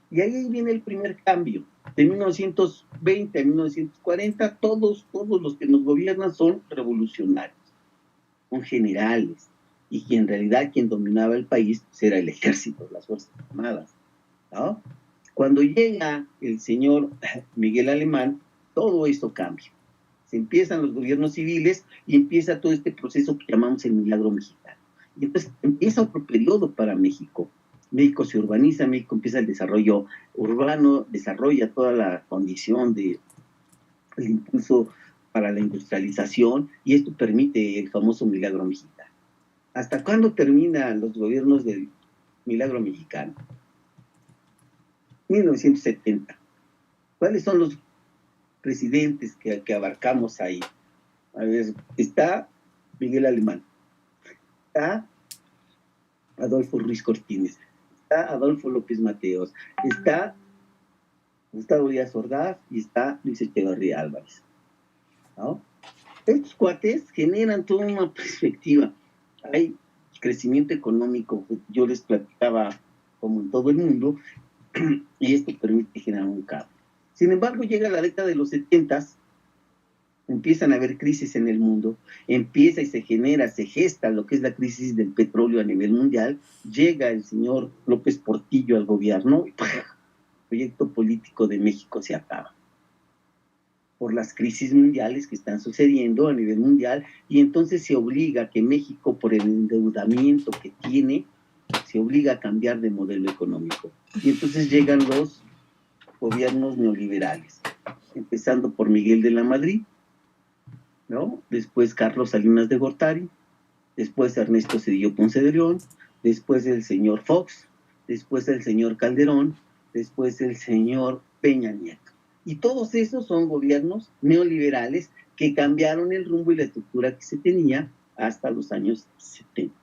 Y ahí viene el primer cambio. De 1920 a 1940, todos los que nos gobiernan son revolucionarios, son generales, y que en realidad quien dominaba el país pues, era el ejército, las fuerzas armadas, ¿no? Cuando llega el señor Miguel Alemán, todo esto cambia. Se empiezan los gobiernos civiles y empieza todo este proceso que llamamos el milagro mexicano. Y entonces empieza otro periodo para México. México se urbaniza, México empieza el desarrollo urbano, desarrolla toda la condición del impulso para la industrialización, y esto permite el famoso milagro mexicano. ¿Hasta cuándo terminan los gobiernos del milagro mexicano? 1970. ¿Cuáles son los presidentes que abarcamos ahí? A ver, está Miguel Alemán, está Adolfo Ruiz Cortines, está Adolfo López Mateos, está Gustavo Díaz Ordaz y está Luis Echeverría Álvarez, ¿no? Estos cuates generan toda una perspectiva. Hay crecimiento económico, yo les platicaba como en todo el mundo, y esto permite generar un cambio. Sin embargo, llega la década de los 70s, empiezan a haber crisis en el mundo, empieza y se genera, se gesta lo que es la crisis del petróleo a nivel mundial, llega el señor López Portillo al gobierno, y el proyecto político de México se acaba por las crisis mundiales que están sucediendo a nivel mundial, y entonces se obliga a que México, por el endeudamiento que tiene, se obliga a cambiar de modelo económico. Y entonces llegan los gobiernos neoliberales, empezando por Miguel de la Madrid, ¿no? Después Carlos Salinas de Gortari, después Ernesto Zedillo Ponce de León, después el señor Fox, después el señor Calderón, después el señor Peña Nieto. Y todos esos son gobiernos neoliberales que cambiaron el rumbo y la estructura que se tenía hasta los años 70,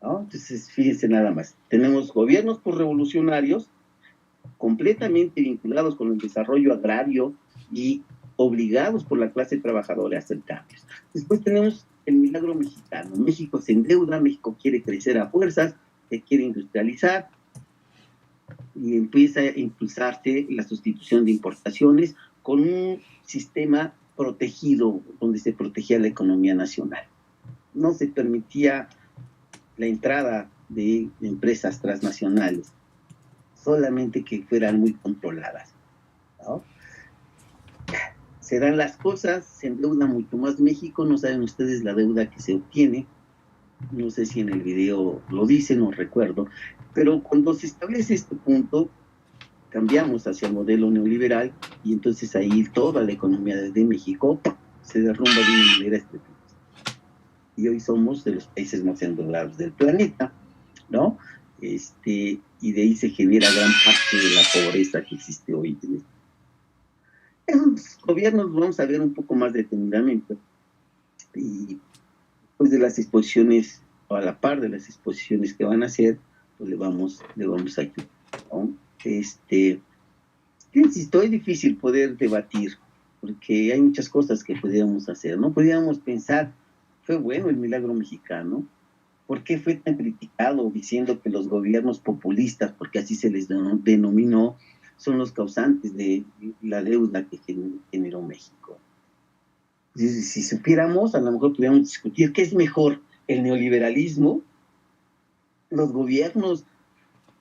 ¿no? Entonces, fíjense nada más, tenemos gobiernos revolucionarios completamente vinculados con el desarrollo agrario y obligados por la clase trabajadora a hacer cambios. Después tenemos el milagro mexicano. México se endeuda, México quiere crecer a fuerzas, se quiere industrializar, y empieza a impulsarse la sustitución de importaciones con un sistema protegido, donde se protegía la economía nacional. No se permitía la entrada de empresas transnacionales, solamente que fueran muy controladas, ¿no? Se dan las cosas, se endeuda mucho más México, no saben ustedes la deuda que se obtiene, no sé si en el video lo dice, no recuerdo, pero cuando se establece este punto, cambiamos hacia el modelo neoliberal y entonces ahí toda la economía de México se derrumba de una manera estrepitosa. Y hoy somos de los países más endeudados del planeta, ¿no? Y de ahí se genera gran parte de la pobreza que existe hoy. Esos gobiernos vamos a ver un poco más detenidamente. Y pues de las exposiciones, o a la par de las exposiciones que van a hacer, pues le vamos a ayudar, ¿no? Yo insisto, es difícil poder debatir, porque hay muchas cosas que podríamos hacer, ¿no? Podríamos pensar, fue bueno el milagro mexicano, ¿por qué fue tan criticado diciendo que los gobiernos populistas, porque así se les denominó, son los causantes de la deuda que generó México? Si supiéramos, a lo mejor podríamos discutir qué es mejor, el neoliberalismo, los gobiernos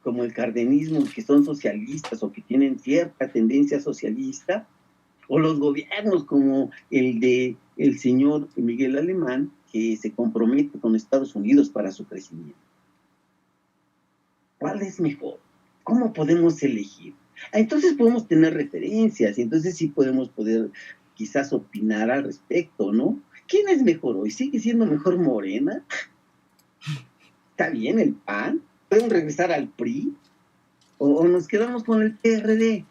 como el cardenismo, que son socialistas o que tienen cierta tendencia socialista, o los gobiernos como el de el señor Miguel Alemán, que se compromete con Estados Unidos para su crecimiento. ¿Cuál es mejor? ¿Cómo podemos elegir? Entonces podemos tener referencias, y entonces sí podemos poder quizás opinar al respecto, ¿no? ¿Quién es mejor hoy? ¿Sigue siendo mejor Morena? ¿Está bien el PAN? ¿Podemos regresar al PRI? ¿O nos quedamos con el PRD?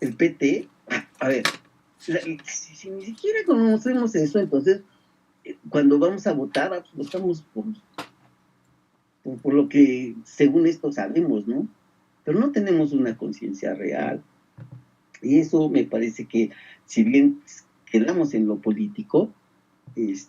¿El PT? A ver, si ni siquiera conocemos eso, entonces cuando vamos a votar, votamos por lo que según esto sabemos, ¿no? Pero no tenemos una conciencia real. Y eso me parece que, si bien quedamos en lo político, pues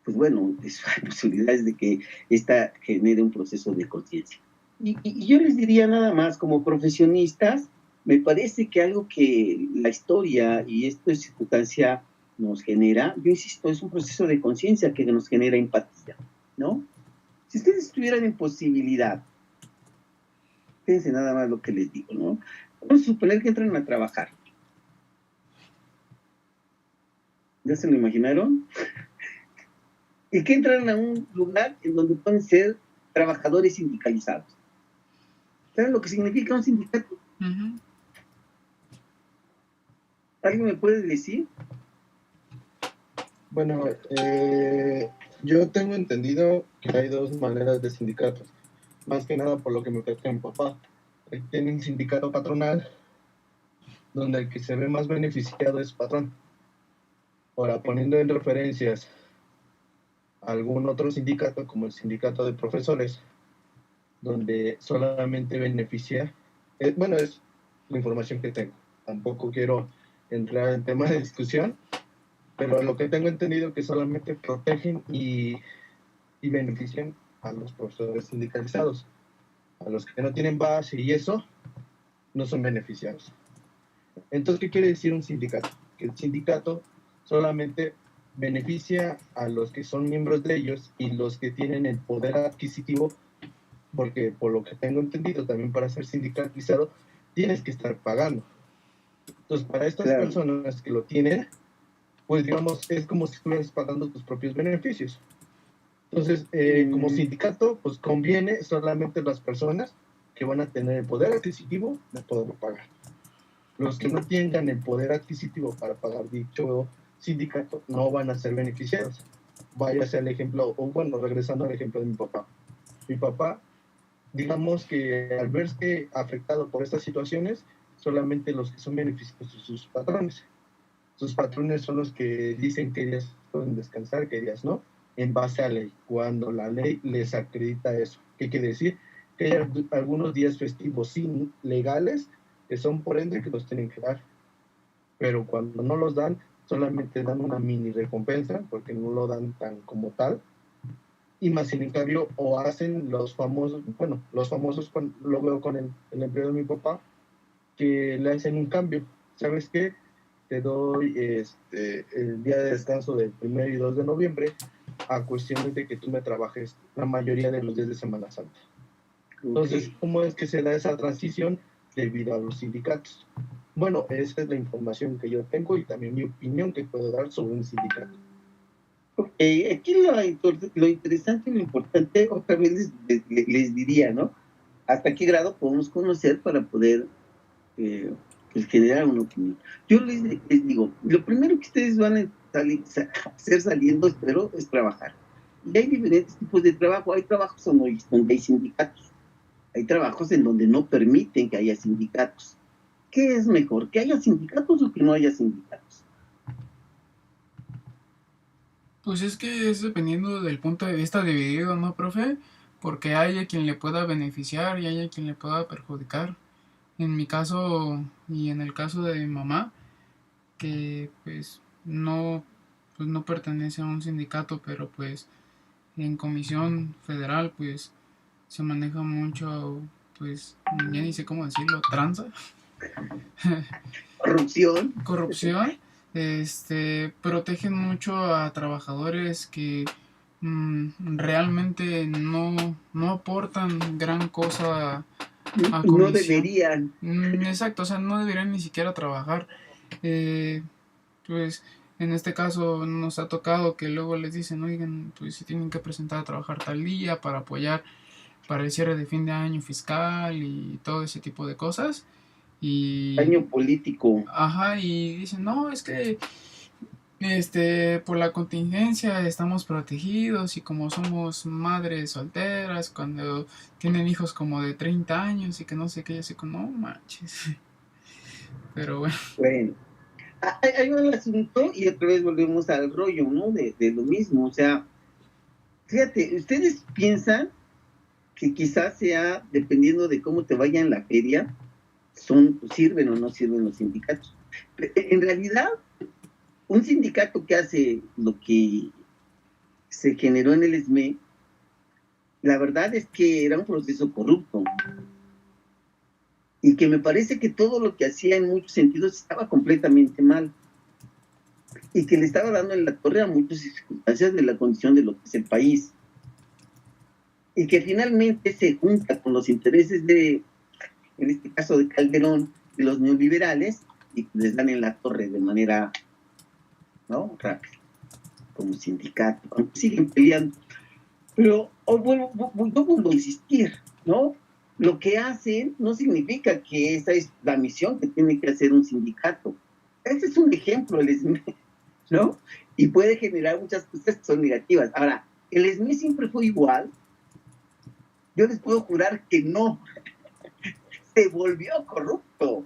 bueno, hay posibilidades de que esta genere un proceso de conciencia. Y yo les diría nada más, como profesionistas, me parece que algo que la historia y esta circunstancia nos genera, yo insisto, es un proceso de conciencia que nos genera empatía, ¿no? Si ustedes estuvieran en posibilidad, fíjense nada más lo que les digo, ¿no? Vamos a suponer que entran a trabajar. ¿Ya se lo imaginaron? Y que entran a un lugar en donde pueden ser trabajadores sindicalizados. ¿Saben lo que significa un sindicato? Uh-huh. ¿Alguien me puede decir? Bueno, yo tengo entendido que hay dos maneras de sindicatos. Más que nada por lo que me platicó mi papá. Tiene un sindicato patronal, donde el que se ve más beneficiado es patrón. Ahora, poniendo en referencias algún otro sindicato, como el sindicato de profesores, donde solamente beneficia, bueno, es la información que tengo. Tampoco quiero entrar en temas de discusión, pero lo que tengo entendido que solamente protegen y benefician a los profesores sindicalizados. A los que no tienen base y eso, no son beneficiados. Entonces, ¿qué quiere decir un sindicato? Que el sindicato solamente beneficia a los que son miembros de ellos y los que tienen el poder adquisitivo, porque por lo que tengo entendido, también para ser sindicalizado, tienes que estar pagando. Entonces, para estas personas que lo tienen, pues digamos, es como si estuvieras pagando tus propios beneficios. Entonces, como sindicato, pues conviene solamente las personas que van a tener el poder adquisitivo de poderlo pagar. Los que no tengan el poder adquisitivo para pagar dicho sindicato no van a ser beneficiados. Váyase al ejemplo, o bueno, regresando al ejemplo de mi papá. Mi papá, digamos que al verse afectado por estas situaciones, solamente los que son beneficiados son sus patrones. Sus patrones son los que dicen que días pueden descansar, que días no, en base a ley, cuando la ley les acredita eso. ¿Qué quiere decir? Que hay algunos días festivos legales que son por ende que los tienen que dar, pero cuando no los dan, solamente dan una mini recompensa, porque no lo dan tan como tal, y más sin en cambio, o hacen los famosos, lo veo con el empleo de mi papá, que le hacen un cambio. ¿Sabes qué? Te doy el día de descanso del 1 y 2 de noviembre, a cuestiones de que tú me trabajes la mayoría de los días de Semana Santa. Entonces, ¿cómo es que se da esa transición? Debido a los sindicatos. Bueno, esa es la información que yo tengo y también mi opinión que puedo dar sobre un sindicato. Aquí lo interesante y lo importante, otra vez les diría, ¿no? ¿Hasta qué grado podemos conocer para poder pues, generar una opinión? Yo les digo, lo primero que ustedes van a hacer saliendo, espero, es trabajar. Y hay diferentes tipos de trabajo. Hay trabajos donde hay sindicatos. Hay trabajos en donde no permiten que haya sindicatos. ¿Qué es mejor? ¿Que haya sindicatos o que no haya sindicatos? Pues es que es dependiendo del punto de vista dividido, ¿no, profe? Porque hay a quien le pueda beneficiar y hay a quien le pueda perjudicar. En mi caso y en el caso de mi mamá, que pues no pertenece a un sindicato, pero pues en comisión federal pues se maneja mucho, pues ya ni sé cómo decirlo, tranza. Corrupción, protegen mucho a trabajadores que realmente no aportan gran cosa a comisión. No deberían. Exacto, o sea, no deberían ni siquiera trabajar. Pues en este caso nos ha tocado que luego les dicen, oigan, pues si tienen que presentar a trabajar tal día para apoyar para el cierre de fin de año fiscal y todo ese tipo de cosas. Y año político. Ajá, y dicen, no, es que por la contingencia estamos protegidos y como somos madres solteras, cuando tienen hijos como de 30 años y que no sé qué, así como, no manches. Pero bueno. Bueno, ahí va el asunto y otra vez volvemos al rollo, ¿no? De lo mismo, o sea, fíjate, ustedes piensan que quizás sea, dependiendo de cómo te vaya en la feria, sirven o no sirven los sindicatos. En realidad, un sindicato que hace lo que se generó en el ESME, la verdad es que era un proceso corrupto y que me parece que todo lo que hacía en muchos sentidos estaba completamente mal y que le estaba dando en la torre a muchas circunstancias de la condición de lo que es el país y que finalmente se junta con los intereses de, en este caso de Calderón, de los neoliberales, y les dan en la torre de manera, ¿no?, rápida, como sindicato, aunque siguen peleando. Pero yo vuelvo a insistir, ¿no? Lo que hacen no significa que esa es la misión que tiene que hacer un sindicato. Ese es un ejemplo, el ESME, ¿no? Y puede generar muchas cosas que son negativas. Ahora, ¿el ESME siempre fue igual? Yo les puedo jurar que no. Se volvió corrupto.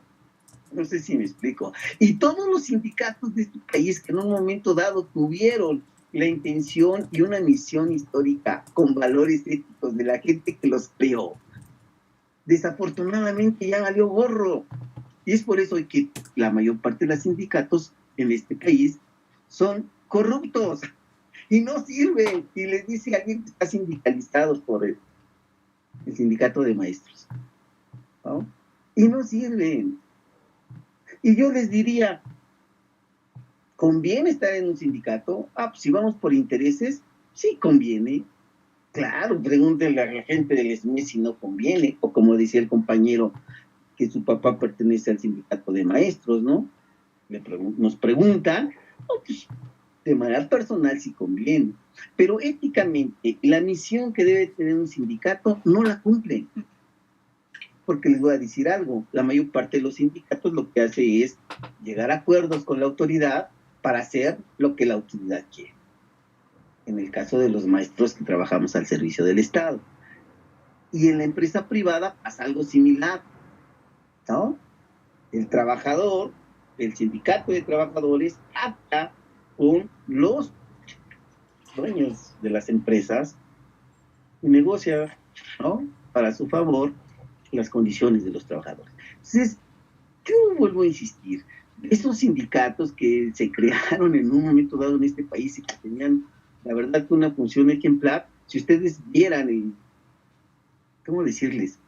No sé si me explico. Y todos los sindicatos de este país que en un momento dado tuvieron la intención y una misión histórica con valores éticos de la gente que los creó, desafortunadamente ya valió gorro. Y es por eso que la mayor parte de los sindicatos en este país son corruptos y no sirven. Y les dice a alguien que está sindicalizado por el sindicato de maestros, ¿no? Y no sirven. Y yo les diría, ¿conviene estar en un sindicato? Pues si vamos por intereses, sí conviene. Claro, pregúntenle a la gente del ESME si no conviene, o como decía el compañero, que su papá pertenece al sindicato de maestros, ¿no? Nos preguntan, pues, de manera personal si conviene, pero éticamente la misión que debe tener un sindicato no la cumplen. Porque les voy a decir algo, la mayor parte de los sindicatos lo que hace es llegar a acuerdos con la autoridad para hacer lo que la autoridad quiere. En el caso de los maestros que trabajamos al servicio del Estado. Y en la empresa privada pasa algo similar, ¿no? El trabajador, el sindicato de trabajadores acta con los dueños de las empresas y negocia, ¿no?, para su favor las condiciones de los trabajadores. Entonces, yo vuelvo a insistir, esos sindicatos que se crearon en un momento dado en este país y que tenían, la verdad, una función ejemplar, si ustedes vieran ¿cómo decirles?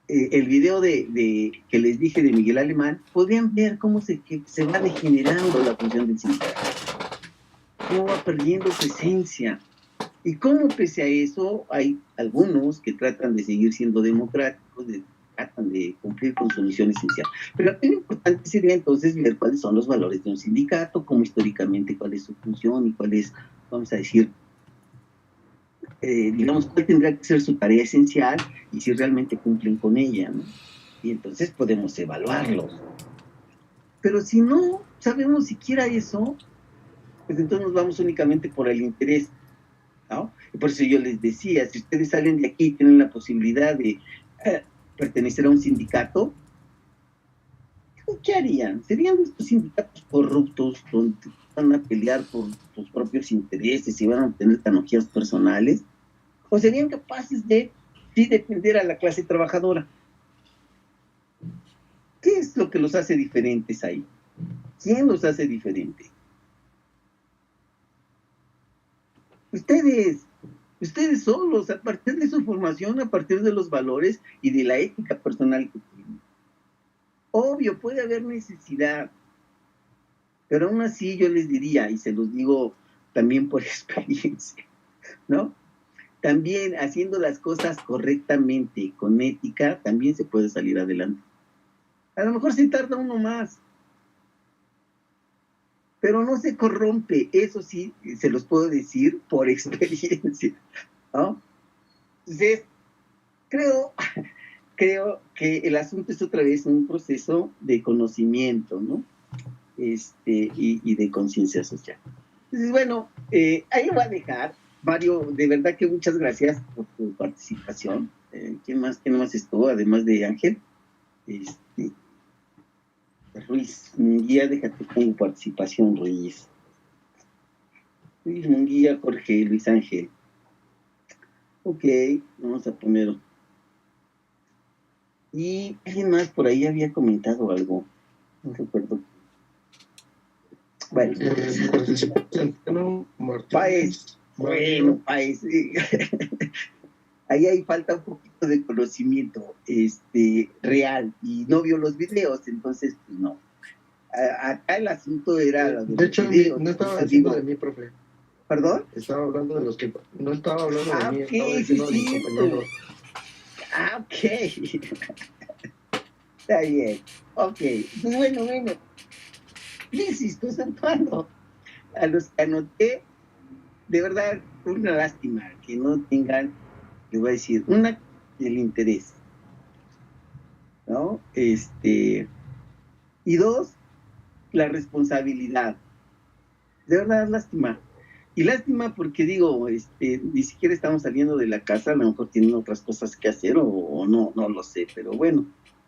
El video que les dije de Miguel Alemán, podrían ver cómo se va degenerando la función del sindicato, cómo va perdiendo su esencia, y cómo pese a eso hay algunos que tratan de seguir siendo democráticos, de tratan de cumplir con su misión esencial. Pero aquí lo importante sería entonces ver cuáles son los valores de un sindicato, cómo históricamente cuál es su función y cuál es, vamos a decir, digamos, cuál tendrá que ser su tarea esencial y si realmente cumplen con ella, ¿no? Y entonces podemos evaluarlos. Pero si no sabemos siquiera eso, pues entonces nos vamos únicamente por el interés, ¿no? Y por eso yo les decía, si ustedes salen de aquí y tienen la posibilidad de pertenecer a un sindicato, ¿qué harían? ¿Serían estos sindicatos corruptos donde van a pelear por sus propios intereses y van a tener canonjías personales? ¿O serían capaces de sí defender a la clase trabajadora? ¿Qué es lo que los hace diferentes ahí? ¿Quién los hace diferentes? Ustedes solos, a partir de su formación, a partir de los valores y de la ética personal que tienen. Obvio, puede haber necesidad, pero aún así yo les diría, y se los digo también por experiencia, ¿no? También haciendo las cosas correctamente, con ética, también se puede salir adelante. A lo mejor se tarda uno más, pero no se corrompe, eso sí, se los puedo decir por experiencia, ¿no? Entonces, creo que el asunto es otra vez un proceso de conocimiento, ¿no? Y de conciencia social. Entonces, bueno, ahí lo voy a dejar. Mario, de verdad que muchas gracias por tu participación. ¿Quién más estuvo, además de Ángel? Ruiz Munguía, déjate con participación, Ruiz. Luis Munguía, Jorge, Luis Ángel. Ok, vamos a poner. Y alguien más por ahí había comentado algo. No recuerdo. Bueno. Páez. Bueno, Páez. Ahí falta un poquito de conocimiento real y no vio los videos, entonces pues no. Acá el asunto era de hecho videos, no estaba haciendo de mí, profe. ¿Perdón? Estaba hablando de los que no estaba hablando de mí, okay, estaba diciendo de mis compañeros. Ok. Está bien. Ok. Pues bueno. Insisto, Santuano, a los que anoté, de verdad, una lástima que no tengan, les voy a decir, una, el interés, ¿no? Y dos, la responsabilidad. De verdad, lástima. Y lástima porque digo, ni siquiera estamos saliendo de la casa, a lo mejor tienen otras cosas que hacer o no lo sé, pero bueno,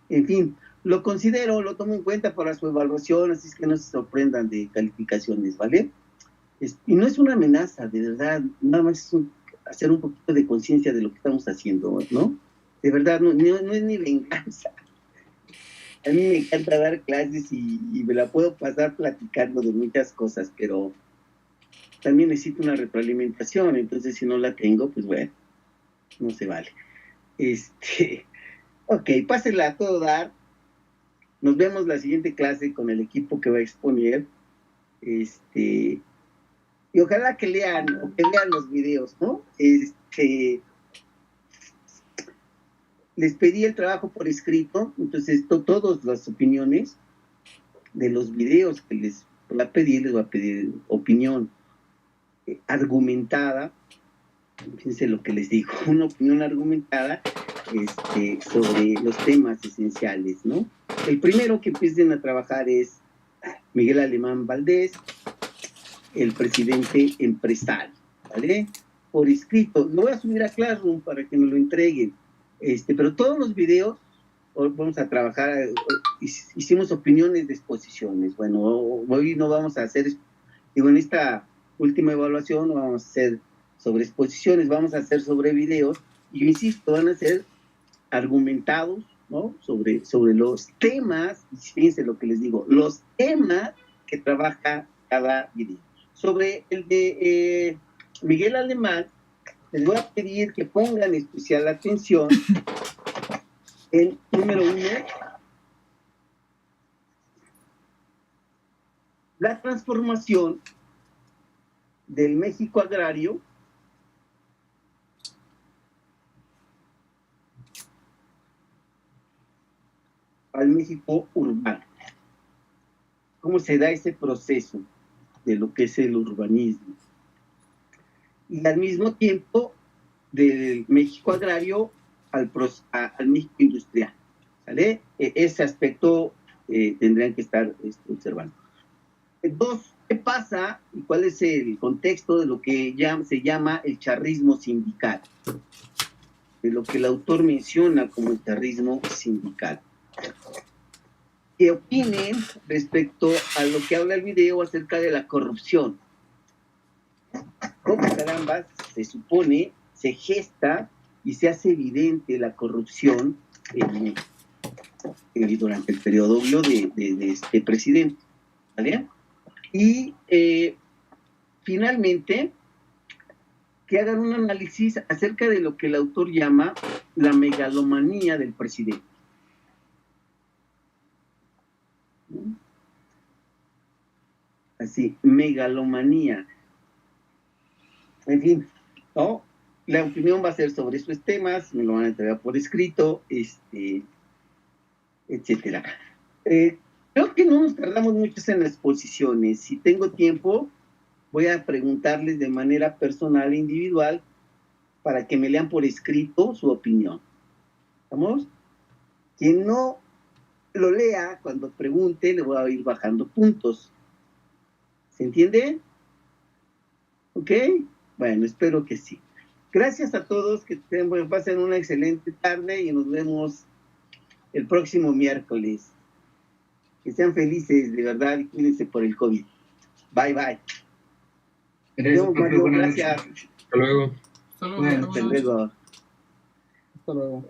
en fin, lo considero, lo tomo en cuenta para su evaluación, así es que no se sorprendan de calificaciones, ¿vale? Y no es una amenaza, de verdad, nada más es hacer un poquito de conciencia de lo que estamos haciendo, ¿no? De verdad, no es ni venganza. A mí me encanta dar clases y me la puedo pasar platicando de muchas cosas, pero también necesito una retroalimentación, entonces si no la tengo, pues bueno, no se vale. Ok, pásenla a todo dar. Nos vemos la siguiente clase con el equipo que va a exponer. Y ojalá que lean los videos, ¿no? Les pedí el trabajo por escrito, entonces todas las opiniones de los videos que les voy a pedir opinión argumentada, fíjense lo que les digo, una opinión argumentada sobre los temas esenciales, ¿no? El primero que empiecen a trabajar es Miguel Alemán Valdés, el presidente empresario, ¿vale? Por escrito, lo voy a subir a Classroom para que me lo entreguen, pero todos los videos vamos a trabajar, hicimos opiniones de exposiciones, bueno, hoy no vamos a hacer, digo, en esta última evaluación no vamos a hacer sobre exposiciones, vamos a hacer sobre videos, y yo insisto, van a ser argumentados, ¿no? Sobre los temas, y fíjense lo que les digo, los temas que trabaja cada video. Sobre el de Miguel Alemán, les voy a pedir que pongan especial atención en número 1, la transformación del México agrario al México urbano. ¿Cómo se da ese proceso de lo que es el urbanismo? Y al mismo tiempo del México agrario al México industrial. ¿Vale? Ese aspecto tendrían que estar observando. Dos, ¿qué pasa y cuál es el contexto de lo que se llama el charrismo sindical? De lo que el autor menciona como el charrismo sindical. ¿Qué opinen respecto a lo que habla el video acerca de la corrupción? ¿Cómo caramba se supone, se gesta y se hace evidente la corrupción durante el periodo de este presidente? ¿Vale? Y finalmente, que hagan un análisis acerca de lo que el autor llama la megalomanía del presidente. Así, megalomanía. En fin, ¿no? La opinión va a ser sobre estos temas, me lo van a entregar por escrito, etcétera. Creo que no nos tardamos mucho en las exposiciones. Si tengo tiempo, voy a preguntarles de manera personal e individual para que me lean por escrito su opinión. ¿Estamos? Quien no lo lea, cuando pregunte, le voy a ir bajando puntos. ¿Se entiende? ¿Ok? Bueno, espero que sí. Gracias a todos, que pasen una excelente tarde y nos vemos el próximo miércoles. Que sean felices, de verdad, y cuídense por el COVID. Bye, bye. Gracias, Mario, buenas gracias. noches. Hasta luego. Hasta luego. Bueno, Hasta luego. Hasta luego.